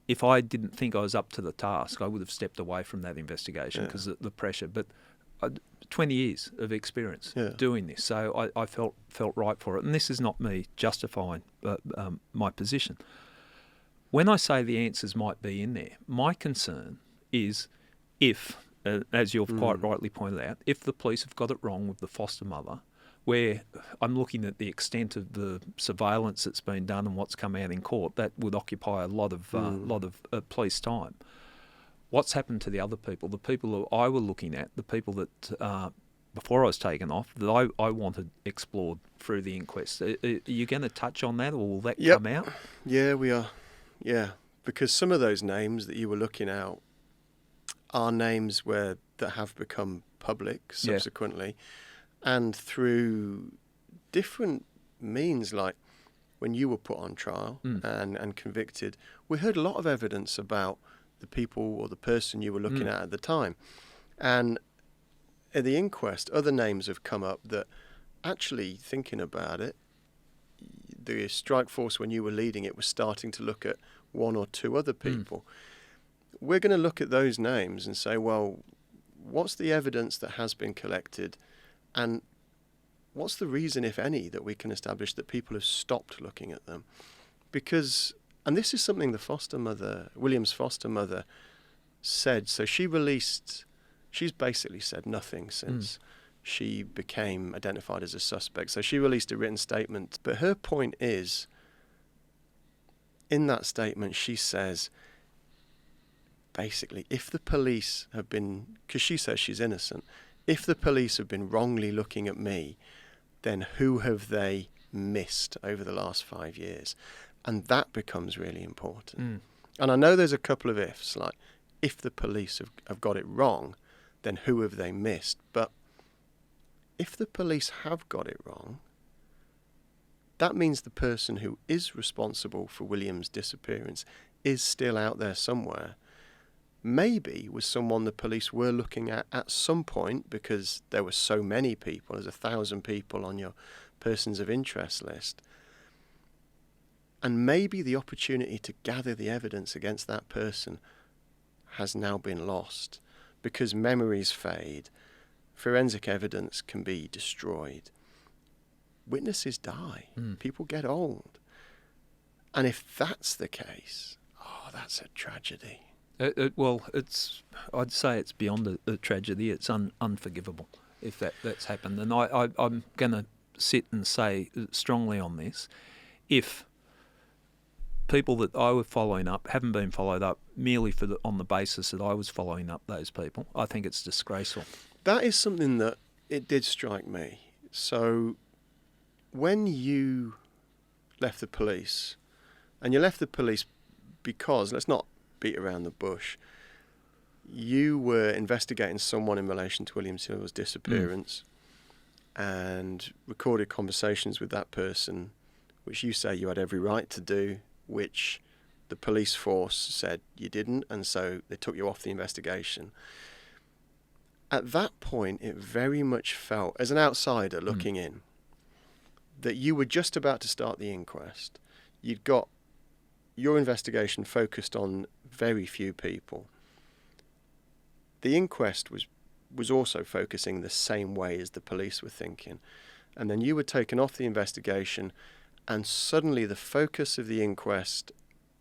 B: if I didn't think I was up to the task, I would have stepped away from that investigation because of the pressure. But 20 years of experience doing this, so I felt right for it. And this is not me justifying my position. When I say the answers might be in there, my concern is if, as you've quite rightly pointed out, if the police have got it wrong with the foster mother, where I'm looking at the extent of the surveillance that's been done and what's come out in court, that would occupy a lot of police time. What's happened to the other people? The people who I were looking at, the people that before I was taken off, that I wanted explored through the inquest. Are you going to touch on that, or will that come out?
A: Yeah, we are. Yeah, because some of those names that you were looking at are names that have become public subsequently, and through different means, like when you were put on trial and convicted, we heard a lot of evidence about the people or the person you were looking at the time. And at the inquest, other names have come up that, actually thinking about it, the strike force, when you were leading it, was starting to look at one or two other people. We're going to look at those names and say, well, what's the evidence that has been collected, and what's the reason, if any, that we can establish that people have stopped looking at them? Because, and this is something William's foster mother said, so she's basically said nothing since she became identified as a suspect. So she released a written statement. But her point is, in that statement, she says, basically, if the police have been, because she says she's innocent, if the police have been wrongly looking at me, then who have they missed over the last 5 years? And that becomes really important. And I know there's a couple of ifs, like if the police have got it wrong, then who have they missed? But if the police have got it wrong, that means the person who is responsible for William's disappearance is still out there somewhere. Maybe was someone the police were looking at some point, because there were so many people, there's 1,000 people on your persons of interest list. And maybe the opportunity to gather the evidence against that person has now been lost, because memories fade, forensic evidence can be destroyed, witnesses die, people get old. And if that's the case, that's a tragedy.
B: I'd say it's beyond a tragedy. It's unforgivable if that's happened. And I'm going to sit and say strongly on this. If people that I were following up haven't been followed up merely on the basis that I was following up those people, I think it's disgraceful.
A: That is something that it did strike me. So when you left the police, and you left the police because, let's not beat around the bush, you were investigating someone in relation to William Tyrrell's disappearance and recorded conversations with that person, which you say you had every right to do, which the police force said you didn't, and so they took you off the investigation. At that point, it very much felt, as an outsider looking in, that you were just about to start the inquest. You'd got your investigation focused on very few people. The inquest was also focusing the same way as the police were thinking. And then you were taken off the investigation, and suddenly the focus of the inquest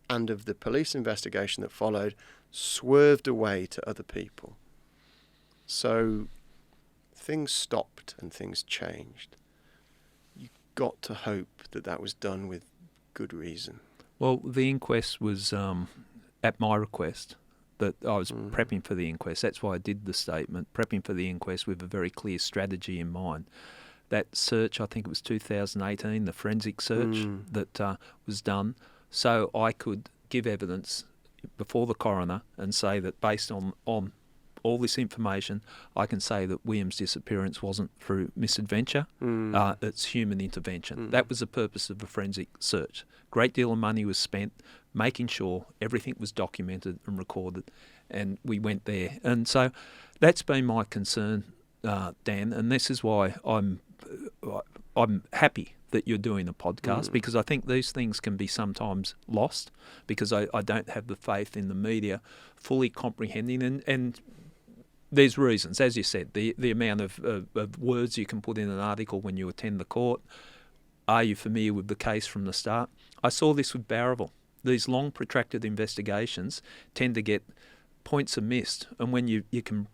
A: and of the police investigation that followed swerved away to other people. So things stopped and things changed. You got to hope that was done with good reason.
B: Well, the inquest was at my request, that I was prepping for the inquest. That's why I did the statement, prepping for the inquest with a very clear strategy in mind. That search, I think it was 2018, the forensic search that was done, so I could give evidence before the coroner and say that based on all this information, I can say that William's disappearance wasn't through misadventure, it's human intervention. That was the purpose of the forensic search. Great deal of money was spent making sure everything was documented and recorded, and we went there. And so that's been my concern, Dan, and this is why I'm happy that you're doing a podcast, because I think these things can be sometimes lost, because I don't have the faith in the media fully comprehending, and there's reasons, as you said, the amount of words you can put in an article when you attend the court. Are you familiar with the case from the start? I saw this with Barraville. These long, protracted investigations tend to get points are missed, and when you can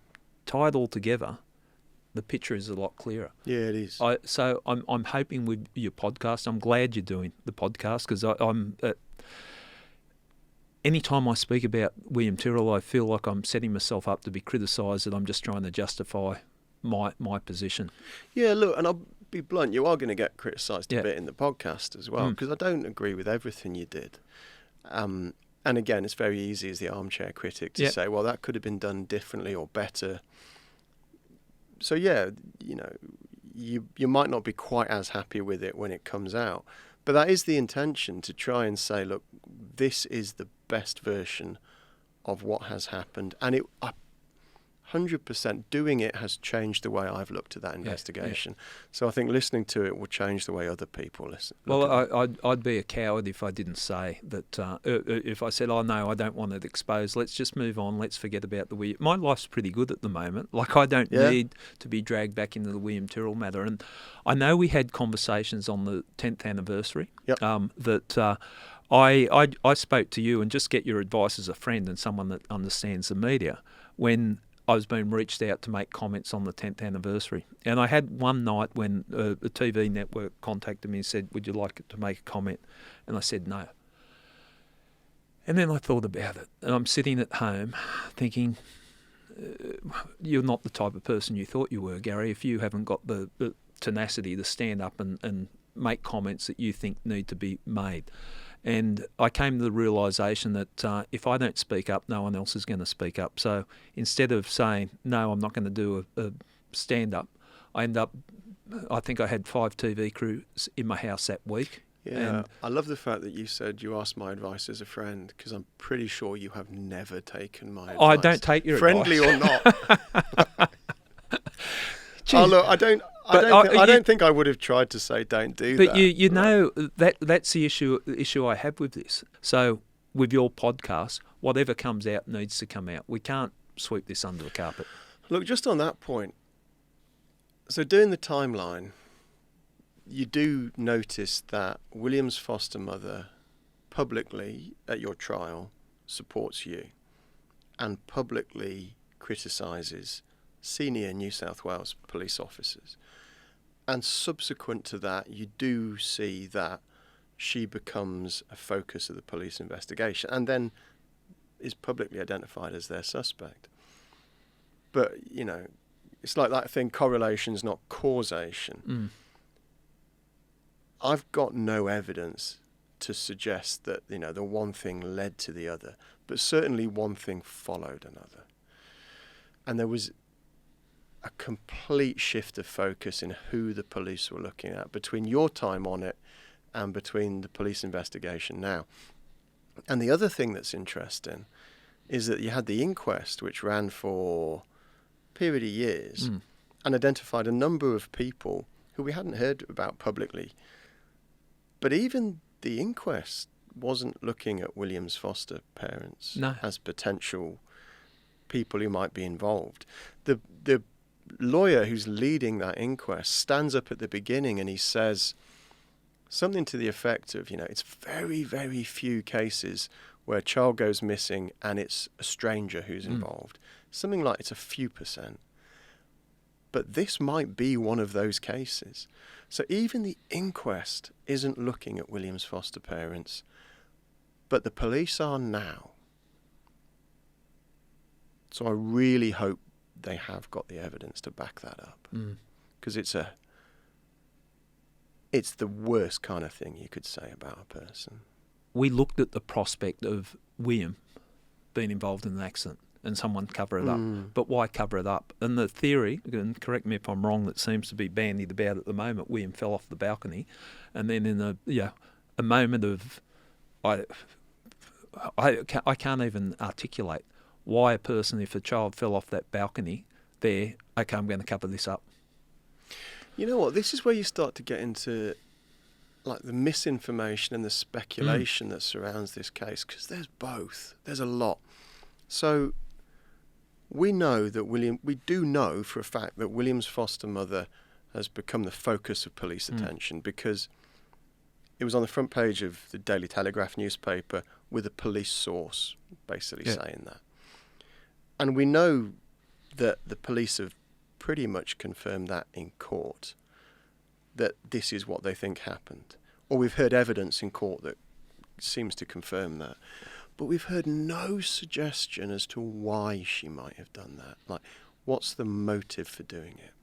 B: tie it all together, the picture is a lot clearer.
A: Yeah, it is.
B: So I'm hoping with your podcast, I'm glad you're doing the podcast, because I'm anytime I speak about William Tyrrell, I feel like I'm setting myself up to be criticised, and I'm just trying to justify my position.
A: Yeah, look, and I'll be blunt, you are going to get criticised a bit in the podcast as well, because I don't agree with everything you did. And again, it's very easy as the armchair critic to say, well, that could have been done differently or better. So yeah, you might not be quite as happy with it when it comes out, but that is the intention, to try and say, look, this is the best version of what has happened, and 100% doing it has changed the way I've looked at that investigation. So I think listening to it will change the way other people listen.
B: Well, I'd be a coward if I didn't say that. If I said, "Oh no, I don't want it exposed. Let's just move on. Let's forget about the William." My life's pretty good at the moment. Like, I don't need to be dragged back into the William Tyrrell matter. And I know we had conversations on the 10th anniversary. That I spoke to you, and just get your advice as a friend and someone that understands the media, when I was being reached out to make comments on the 10th anniversary. And I had one night when a TV network contacted me and said, would you like to make a comment? And I said no. And then I thought about it. And I'm sitting at home thinking, you're not the type of person you thought you were, Gary, if you haven't got the tenacity to stand up and make comments that you think need to be made. And I came to the realisation that if I don't speak up, no one else is going to speak up. So instead of saying, no, I'm not going to do a stand-up, I think I had 5 TV crews in my house that week.
A: Yeah, and I love the fact that you said you asked my advice as a friend, because I'm pretty sure you have never taken my advice.
B: I don't take your
A: friendly
B: advice.
A: Friendly or not. Oh, look, I don't think I would have tried to say don't do that.
B: But you know, that's the issue I have with this. So with your podcast, whatever comes out needs to come out. We can't sweep this under the carpet.
A: Look, just on that point, so doing the timeline, you do notice that William's foster mother publicly at your trial supports you and publicly criticises senior New South Wales police officers. And subsequent to that, you do see that she becomes a focus of the police investigation and then is publicly identified as their suspect. But, it's like that thing, correlation's not causation. I've got no evidence to suggest that, the one thing led to the other, but certainly one thing followed another. And there was a complete shift of focus in who the police were looking at between your time on it and between the police investigation now. And the other thing that's interesting is that you had the inquest, which ran for a period of years and identified a number of people who we hadn't heard about publicly. But even the inquest wasn't looking at William's foster parents as potential people who might be involved. The lawyer who's leading that inquest stands up at the beginning and he says something to the effect of, it's very, very few cases where a child goes missing and it's a stranger who's involved. Something like it's a few percent. But this might be one of those cases. So even the inquest isn't looking at William's foster parents, but the police are now. So I really hope they have got the evidence to back that up, because it's the worst kind of thing you could say about a person.
B: We looked at the prospect of William being involved in an accident and someone cover it up, but why cover it up? And the theory, and correct me if I'm wrong, that seems to be bandied about at the moment, William fell off the balcony, and then in a moment of I can't even articulate why a person, if a child fell off that balcony there, okay, I'm going to cover this up.
A: You know what? This is where you start to get into like the misinformation and the speculation that surrounds this case, because there's both. There's a lot. So we do know for a fact that William's foster mother has become the focus of police attention, because it was on the front page of the Daily Telegraph newspaper with a police source basically saying that. And we know that the police have pretty much confirmed that in court, that this is what they think happened. Or we've heard evidence in court that seems to confirm that. But we've heard no suggestion as to why she might have done that. Like, what's the motive for doing it?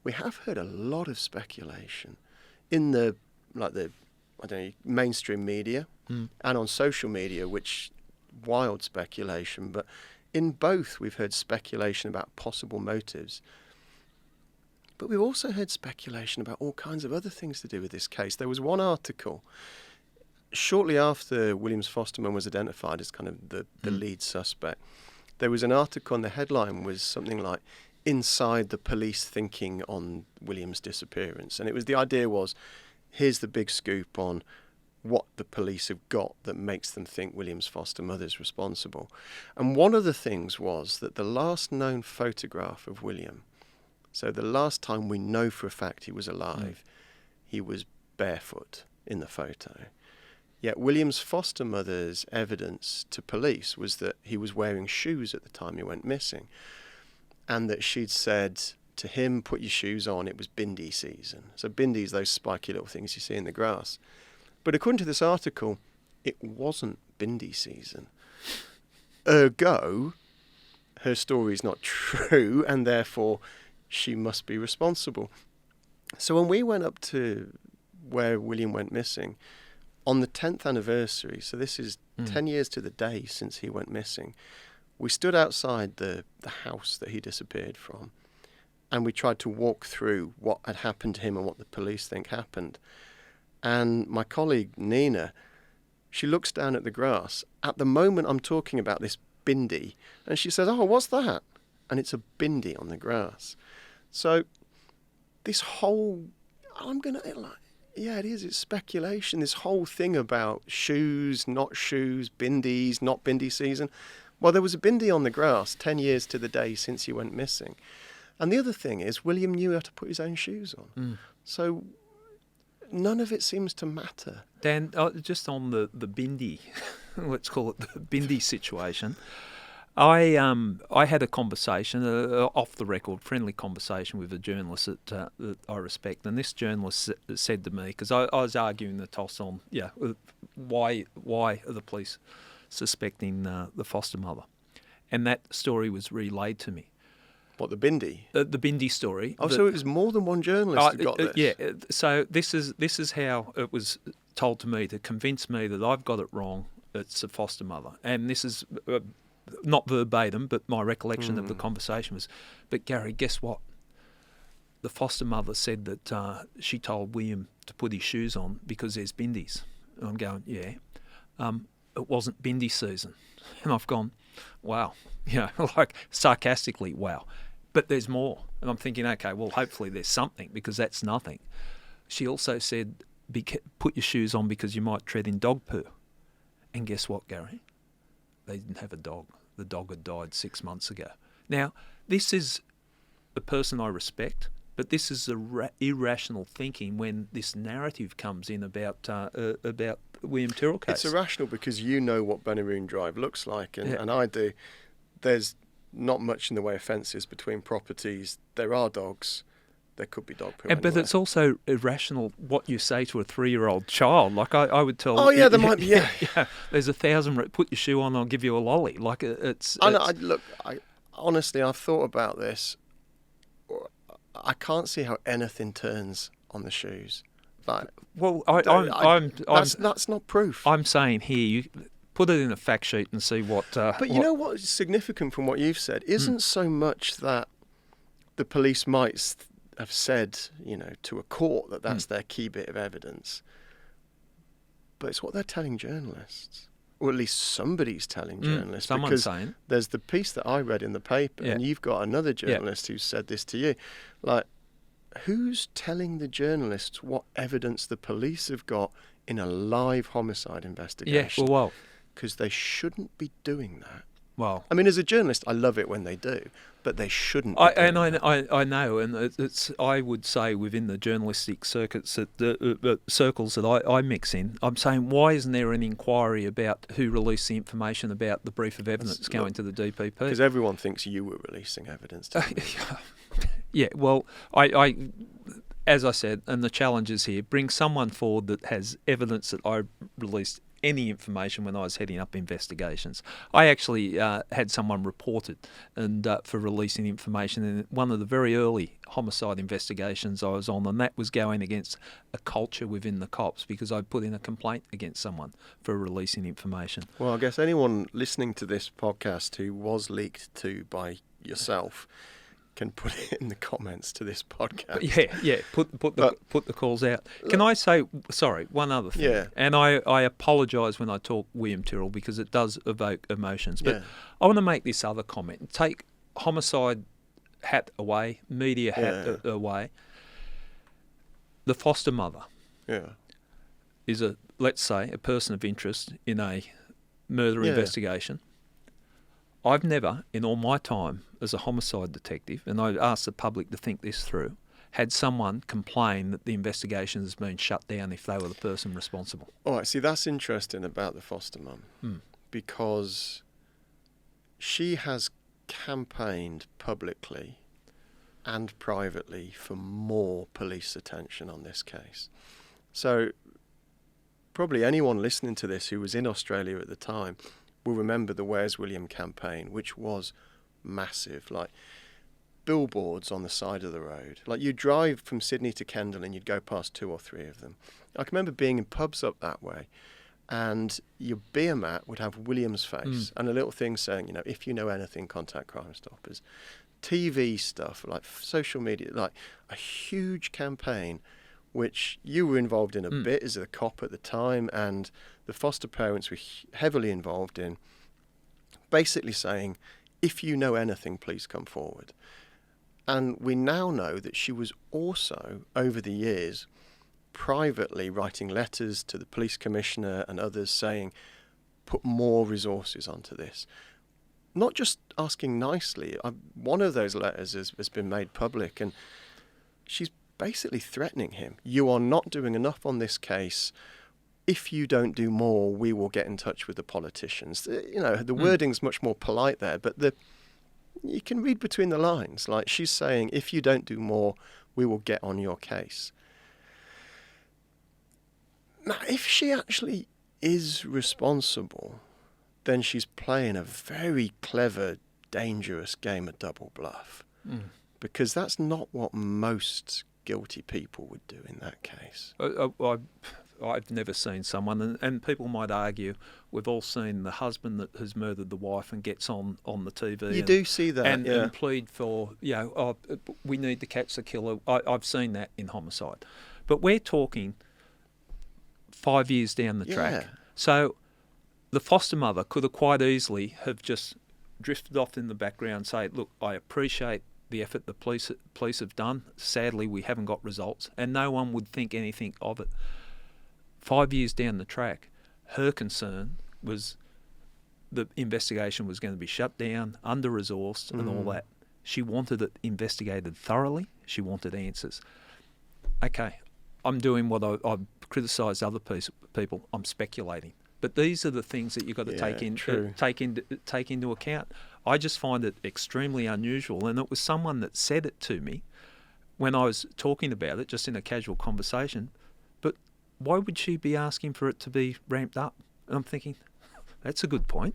A: We have heard a lot of speculation in the mainstream media and on social media, which wild speculation. But in both, we've heard speculation about possible motives. But we've also heard speculation about all kinds of other things to do with this case. There was one article shortly after William's foster mum was identified as kind of the lead suspect. There was an article, and the headline was something like, "Inside the Police Thinking on William's Disappearance." And the idea was, here's the big scoop on what the police have got that makes them think William's foster mother's responsible. And one of the things was that the last known photograph of William, so the last time we know for a fact he was alive, he was barefoot in the photo. Yet William's foster mother's evidence to police was that he was wearing shoes at the time he went missing, and that she'd said to him, "Put your shoes on, it was bindi season." So bindi's those spiky little things you see in the grass. But according to this article, it wasn't bindi season. Ergo, her story is not true, and therefore she must be responsible. So when we went up to where William went missing, on the 10th anniversary, so this is 10 years to the day since he went missing, we stood outside the house that he disappeared from, and we tried to walk through what had happened to him and what the police think happened. And my colleague, Nina, she looks down at the grass. At the moment I'm talking about this bindi, and she says, "Oh, what's that?" And it's a bindi on the grass. So this whole, it is, it's speculation. This whole thing about shoes, not shoes, bindis, not bindi season. Well, there was a bindi on the grass 10 years to the day since he went missing. And the other thing is, William knew how to put his own shoes on. So none of it seems to matter.
B: Dan, just on the bindi, let's call it the bindi situation. I had a conversation, off the record, friendly conversation with a journalist that I respect, and this journalist said to me, because I was arguing the toss on, why are the police suspecting the foster mother, and that story was relayed to me.
A: What, the bindi?
B: The bindi story.
A: Oh, so it was more than one journalist who got this.
B: Yeah. So this is how it was told to me to convince me that I've got it wrong. It's a foster mother, and this is. Not verbatim, but my recollection of the conversation was, "But Gary, guess what? The foster mother said that she told William to put his shoes on because there's bindis." And I'm going, "Yeah." It wasn't bindi season. And I've gone, wow. Like sarcastically, wow. But there's more. And I'm thinking, okay, well, hopefully there's something, because that's nothing. She also said, "Put your shoes on because you might tread in dog poo." And guess what, Gary? They didn't have a dog. The dog had died 6 months ago. Now, this is a person I respect, but this is irrational thinking when this narrative comes in about William Tyrrell case.
A: It's irrational because you know what Bunneroon Drive looks like, and I do. There's not much in the way of fences between properties. There are dogs. There could be dog poo.
B: But it's also irrational what you say to a 3-year-old child. Like I would tell.
A: Oh yeah, there might be. Yeah.
B: There's 1,000. Put your shoe on, I'll give you a lolly. Like it's.
A: I honestly, I've thought about this. I can't see how anything turns on the shoes. Like,
B: well,
A: that's not proof.
B: I'm saying here, you put it in a fact sheet and see what.
A: But you know what's significant from what you've said isn't so much that the police might have said, to a court that that's their key bit of evidence, but it's what they're telling journalists, or at least somebody's telling journalists.
B: Someone's
A: because
B: saying.
A: There's the piece that I read in the paper, and you've got another journalist who said this to you. Like, who's telling the journalists what evidence the police have got in a live homicide investigation?
B: Yeah, well.
A: Because they shouldn't be doing that.
B: Well,
A: I mean, as a journalist, I love it when they do, but they shouldn't.
B: I know, and it's, I would say, within the journalistic circuits, the circles that I mix in, I'm saying, why isn't there an inquiry about who released the information about the brief of evidence going to the DPP?
A: Because everyone thinks you were releasing evidence.
B: Yeah, well, I, as I said, and the challenge is here, bring someone forward that has evidence that I released any information when I was heading up investigations. I actually had someone reported and for releasing information in one of the very early homicide investigations I was on, and that was going against a culture within the cops because I put in a complaint against someone for releasing information.
A: Well, I guess anyone listening to this podcast who was leaked to by yourself can put it in the comments to this podcast.
B: Put the calls out. Can I say, sorry, one other thing?
A: Yeah.
B: And I apologise when I talk William Tyrrell because it does evoke emotions. But I want to make this other comment. Take homicide hat away, media hat away. The foster mother is let's say, a person of interest in a murder investigation. I've never, in all my time as a homicide detective, and I asked the public to think this through, had someone complain that the investigation has been shut down if they were the person responsible.
A: All right, see, that's interesting about the foster mum, because she has campaigned publicly and privately for more police attention on this case. So probably anyone listening to this who was in Australia at the time will remember the Where's William campaign, which was massive, like billboards on the side of the road. Like you'd drive from Sydney to Kendal and you'd go past 2 or 3 of them. I can remember being in pubs up that way and your beer mat would have William's face and a little thing saying, if you know anything, contact Crime Stoppers. TV stuff, like social media, like a huge campaign which you were involved in a bit as a cop at the time, and the foster parents were heavily involved in, basically saying, if you know anything, please come forward. And we now know that she was also, over the years, privately writing letters to the police commissioner and others saying, put more resources onto this. Not just asking nicely. One of those letters has been made public, and she's basically threatening him. You are not doing enough on this case. If you don't do more, we will get in touch with the politicians. The wording's much more polite there, but you can read between the lines. Like she's saying, if you don't do more, we will get on your case. Now, if she actually is responsible, then she's playing a very clever, dangerous game of double bluff. Because that's not what most guilty people would do in that case.
B: I've never seen someone, and people might argue, we've all seen the husband that has murdered the wife and gets on the TV.
A: You do see that,
B: and plead for, we need to catch the killer. I've seen that in homicide. But we're talking 5 years down the track. So the foster mother could have quite easily have just drifted off in the background, say, look, I appreciate the effort the police have done. Sadly, we haven't got results, and no one would think anything of it. 5 years down the track, her concern was the investigation was going to be shut down, under-resourced and all that. She wanted it investigated thoroughly. She wanted answers. Okay, I'm doing what I've criticised other people. I'm speculating. But these are the things that you've got to take into account. I just find it extremely unusual, and it was someone that said it to me when I was talking about it, just in a casual conversation. But why would she be asking for it to be ramped up? And I'm thinking, that's a good point.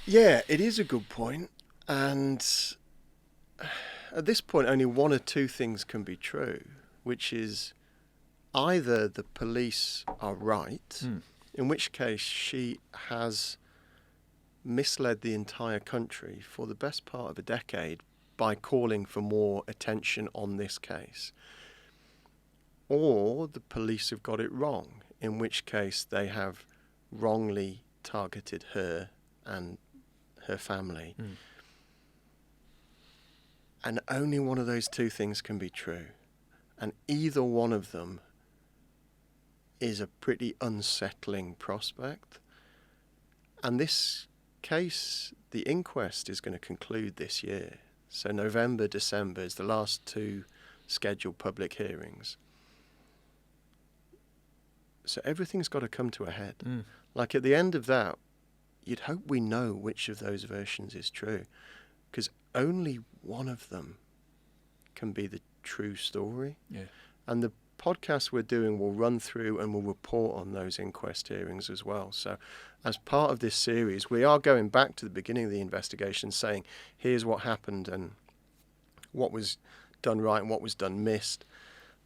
A: Yeah, it is a good point. And at this point, only one or two things can be true, which is either the police are right, in which case she has misled the entire country for the best part of a decade by calling for more attention on this case, or the police have got it wrong, in which case they have wrongly targeted her and her family. And only one of those two things can be true. And either one of them is a pretty unsettling prospect. And this case, the inquest is going to conclude this year. So November, December is the last 2 scheduled public hearings. So everything's got to come to a head. Like at the end of that, you'd hope we know which of those versions is true, because only one of them can be the true story.
B: Yeah.
A: And the podcast we're doing will run through and will report on those inquest hearings as well. So as part of this series, we are going back to the beginning of the investigation, saying here's what happened and what was done right and what was done missed.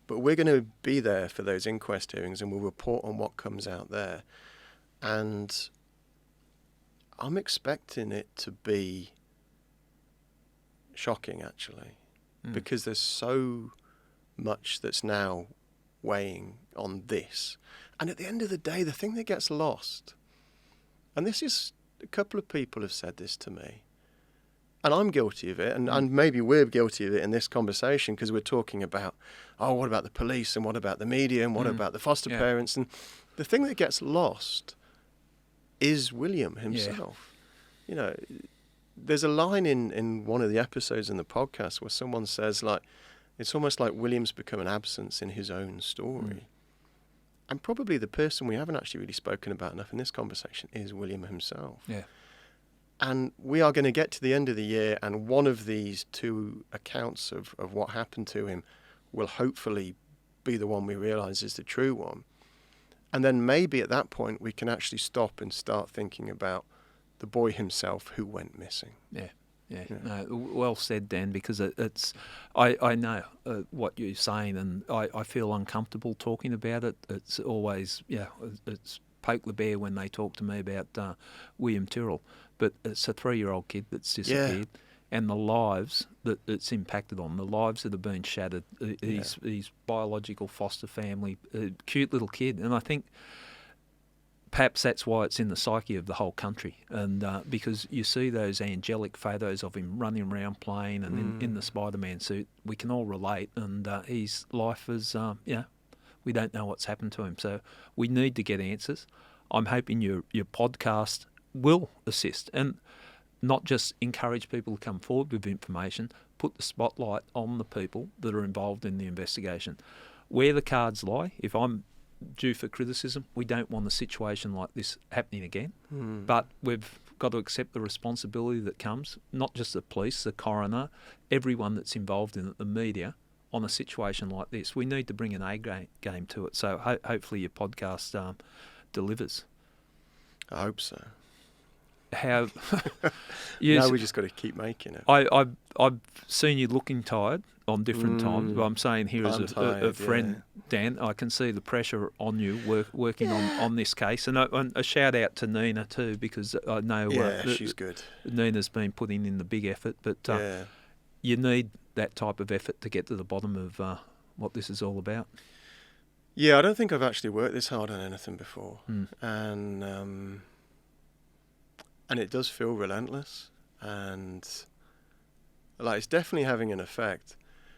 A: But we're going to be there for those inquest hearings and we'll report on what comes out there. And I'm expecting it to be shocking, actually, because there's so much that's now weighing on this. And at the end of the day, the thing that gets lost, and this is, a couple of people have said this to me, and I'm guilty of it, and maybe we're guilty of it in this conversation because we're talking about, what about the police and what about the media and what about the foster parents? And the thing that gets lost is William himself. Yeah. You know, there's a line in one of the episodes in the podcast where someone says, like, it's almost like William's become an absence in his own story. And probably the person we haven't actually really spoken about enough in this conversation is William himself.
B: Yeah.
A: And we are going to get to the end of the year, and one of these 2 accounts of what happened to him will hopefully be the one we realise is the true one. And then maybe at that point we can actually stop and start thinking about the boy himself who went missing.
B: Yeah. No, well said, Dan, because it's I know what you're saying, and I feel uncomfortable talking about it. It's always, it's poke the bear when they talk to me about William Tyrrell, but it's a 3-year-old kid that's disappeared, and the lives that it's impacted on, the lives that have been shattered, his biological foster family, cute little kid, and I think perhaps that's why it's in the psyche of the whole country, and because you see those angelic photos of him running around playing and in the Spider-Man suit, we can all relate, and his life is, we don't know what's happened to him, so we need to get answers. I'm hoping your podcast will assist, and not just encourage people to come forward with information, put the spotlight on the people that are involved in the investigation. Where the cards lie, if I'm due for criticism, we don't want a situation like this happening again, but we've got to accept the responsibility that comes, not just the police, the coroner, everyone that's involved in it, the media, on a situation like this. We need to bring an A game to it, so hopefully your podcast delivers.
A: I hope so.
B: Now
A: we just got to keep making it.
B: I've seen you looking tired on different times, but I'm saying here as a friend, Dan, I can see the pressure on you working on this case, and a shout out to Nina too, because I know
A: she's good.
B: Nina's been putting in the big effort, but you need that type of effort to get to the bottom of what this is all about.
A: Yeah, I don't think I've actually worked this hard on anything before, and it does feel relentless, and like it's definitely having an effect.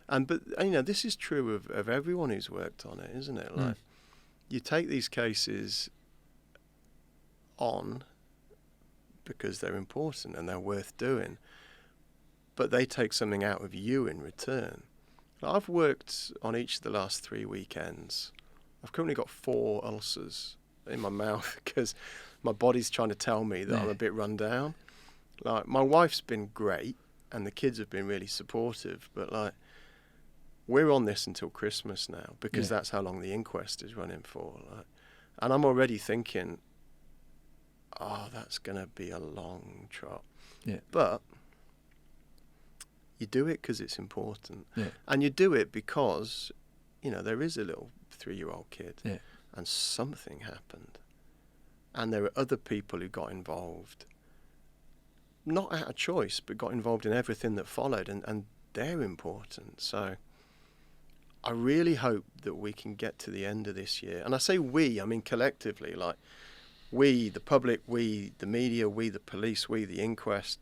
A: But this is true of everyone who's worked on it, isn't it? Like you take these cases on because they're important and they're worth doing, but they take something out of you in return. I've worked on each of the last 3 weekends. I've currently got 4 ulcers in my mouth because my body's trying to tell me that I'm a bit run down. Like, my wife's been great and the kids have been really supportive, but like, we're on this until Christmas now because that's how long the inquest is running for. Like, and I'm already thinking, that's going to be a long trot.
B: Yeah.
A: But you do it because it's important. Yeah. And you do it because, there is a little 3-year-old kid and something happened. And there are other people who got involved, not out of choice, but got involved in everything that followed, and they're important. So I really hope that we can get to the end of this year. And I say we, I mean collectively, like we, the public, we, the media, we, the police, we, the inquest,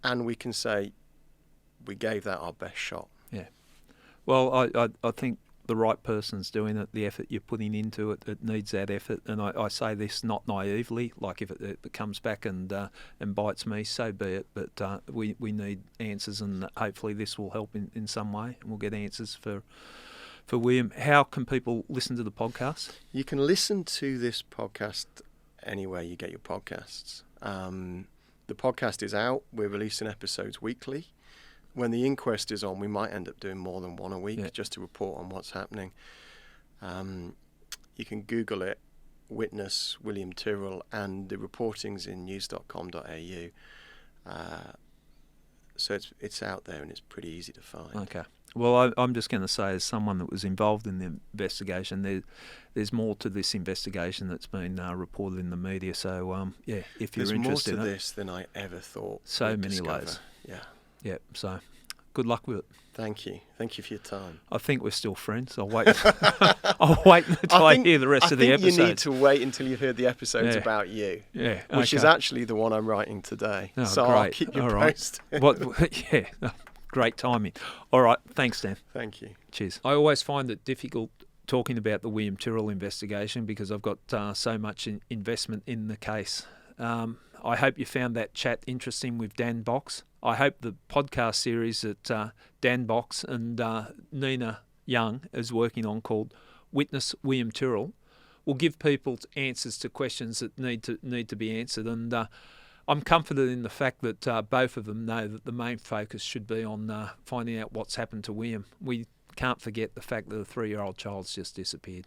A: and we can say we gave that our best shot.
B: Yeah. Well, I think the right person's doing it, the effort you're putting into it, it needs that effort. And I say this not naively, like if it comes back and bites me, so be it. But we need answers, and hopefully this will help in some way, and we'll get answers for William. How can people listen to the podcast?
A: You can listen to this podcast anywhere you get your podcasts. The podcast is out. We're releasing episodes weekly. When the inquest is on, we might end up doing more than one a week just to report on what's happening. You can Google it, Witness William Tyrrell, and the reporting's in news.com.au. So it's out there and it's pretty easy to find.
B: Okay. Well, I'm just going to say, as someone that was involved in the investigation, there's more to this investigation that's been reported in the media. So, if you're interested
A: there's more to this than I ever thought.
B: So many layers.
A: Yeah.
B: Yeah. So, good luck with it.
A: Thank you. Thank you for your time.
B: I think we're still friends. I'll wait. I'll wait until I hear the rest of the episodes.
A: You need to wait until you've heard the episodes about you.
B: Yeah.
A: Which is actually the one I'm writing today.
B: Oh,
A: so
B: great.
A: I'll keep you posted.
B: Yeah. Great timing. All right. Thanks, Dan.
A: Thank you.
B: Cheers. I always find it difficult talking about the William Tyrrell investigation because I've got so much investment in the case. I hope you found that chat interesting with Dan Box. I hope the podcast series that Dan Box and Nina Young is working on, called Witness William Tyrrell, will give people answers to questions that need to be answered. And I'm comforted in the fact that both of them know that the main focus should be on finding out what's happened to William. We can't forget the fact that a 3-year-old child's just disappeared.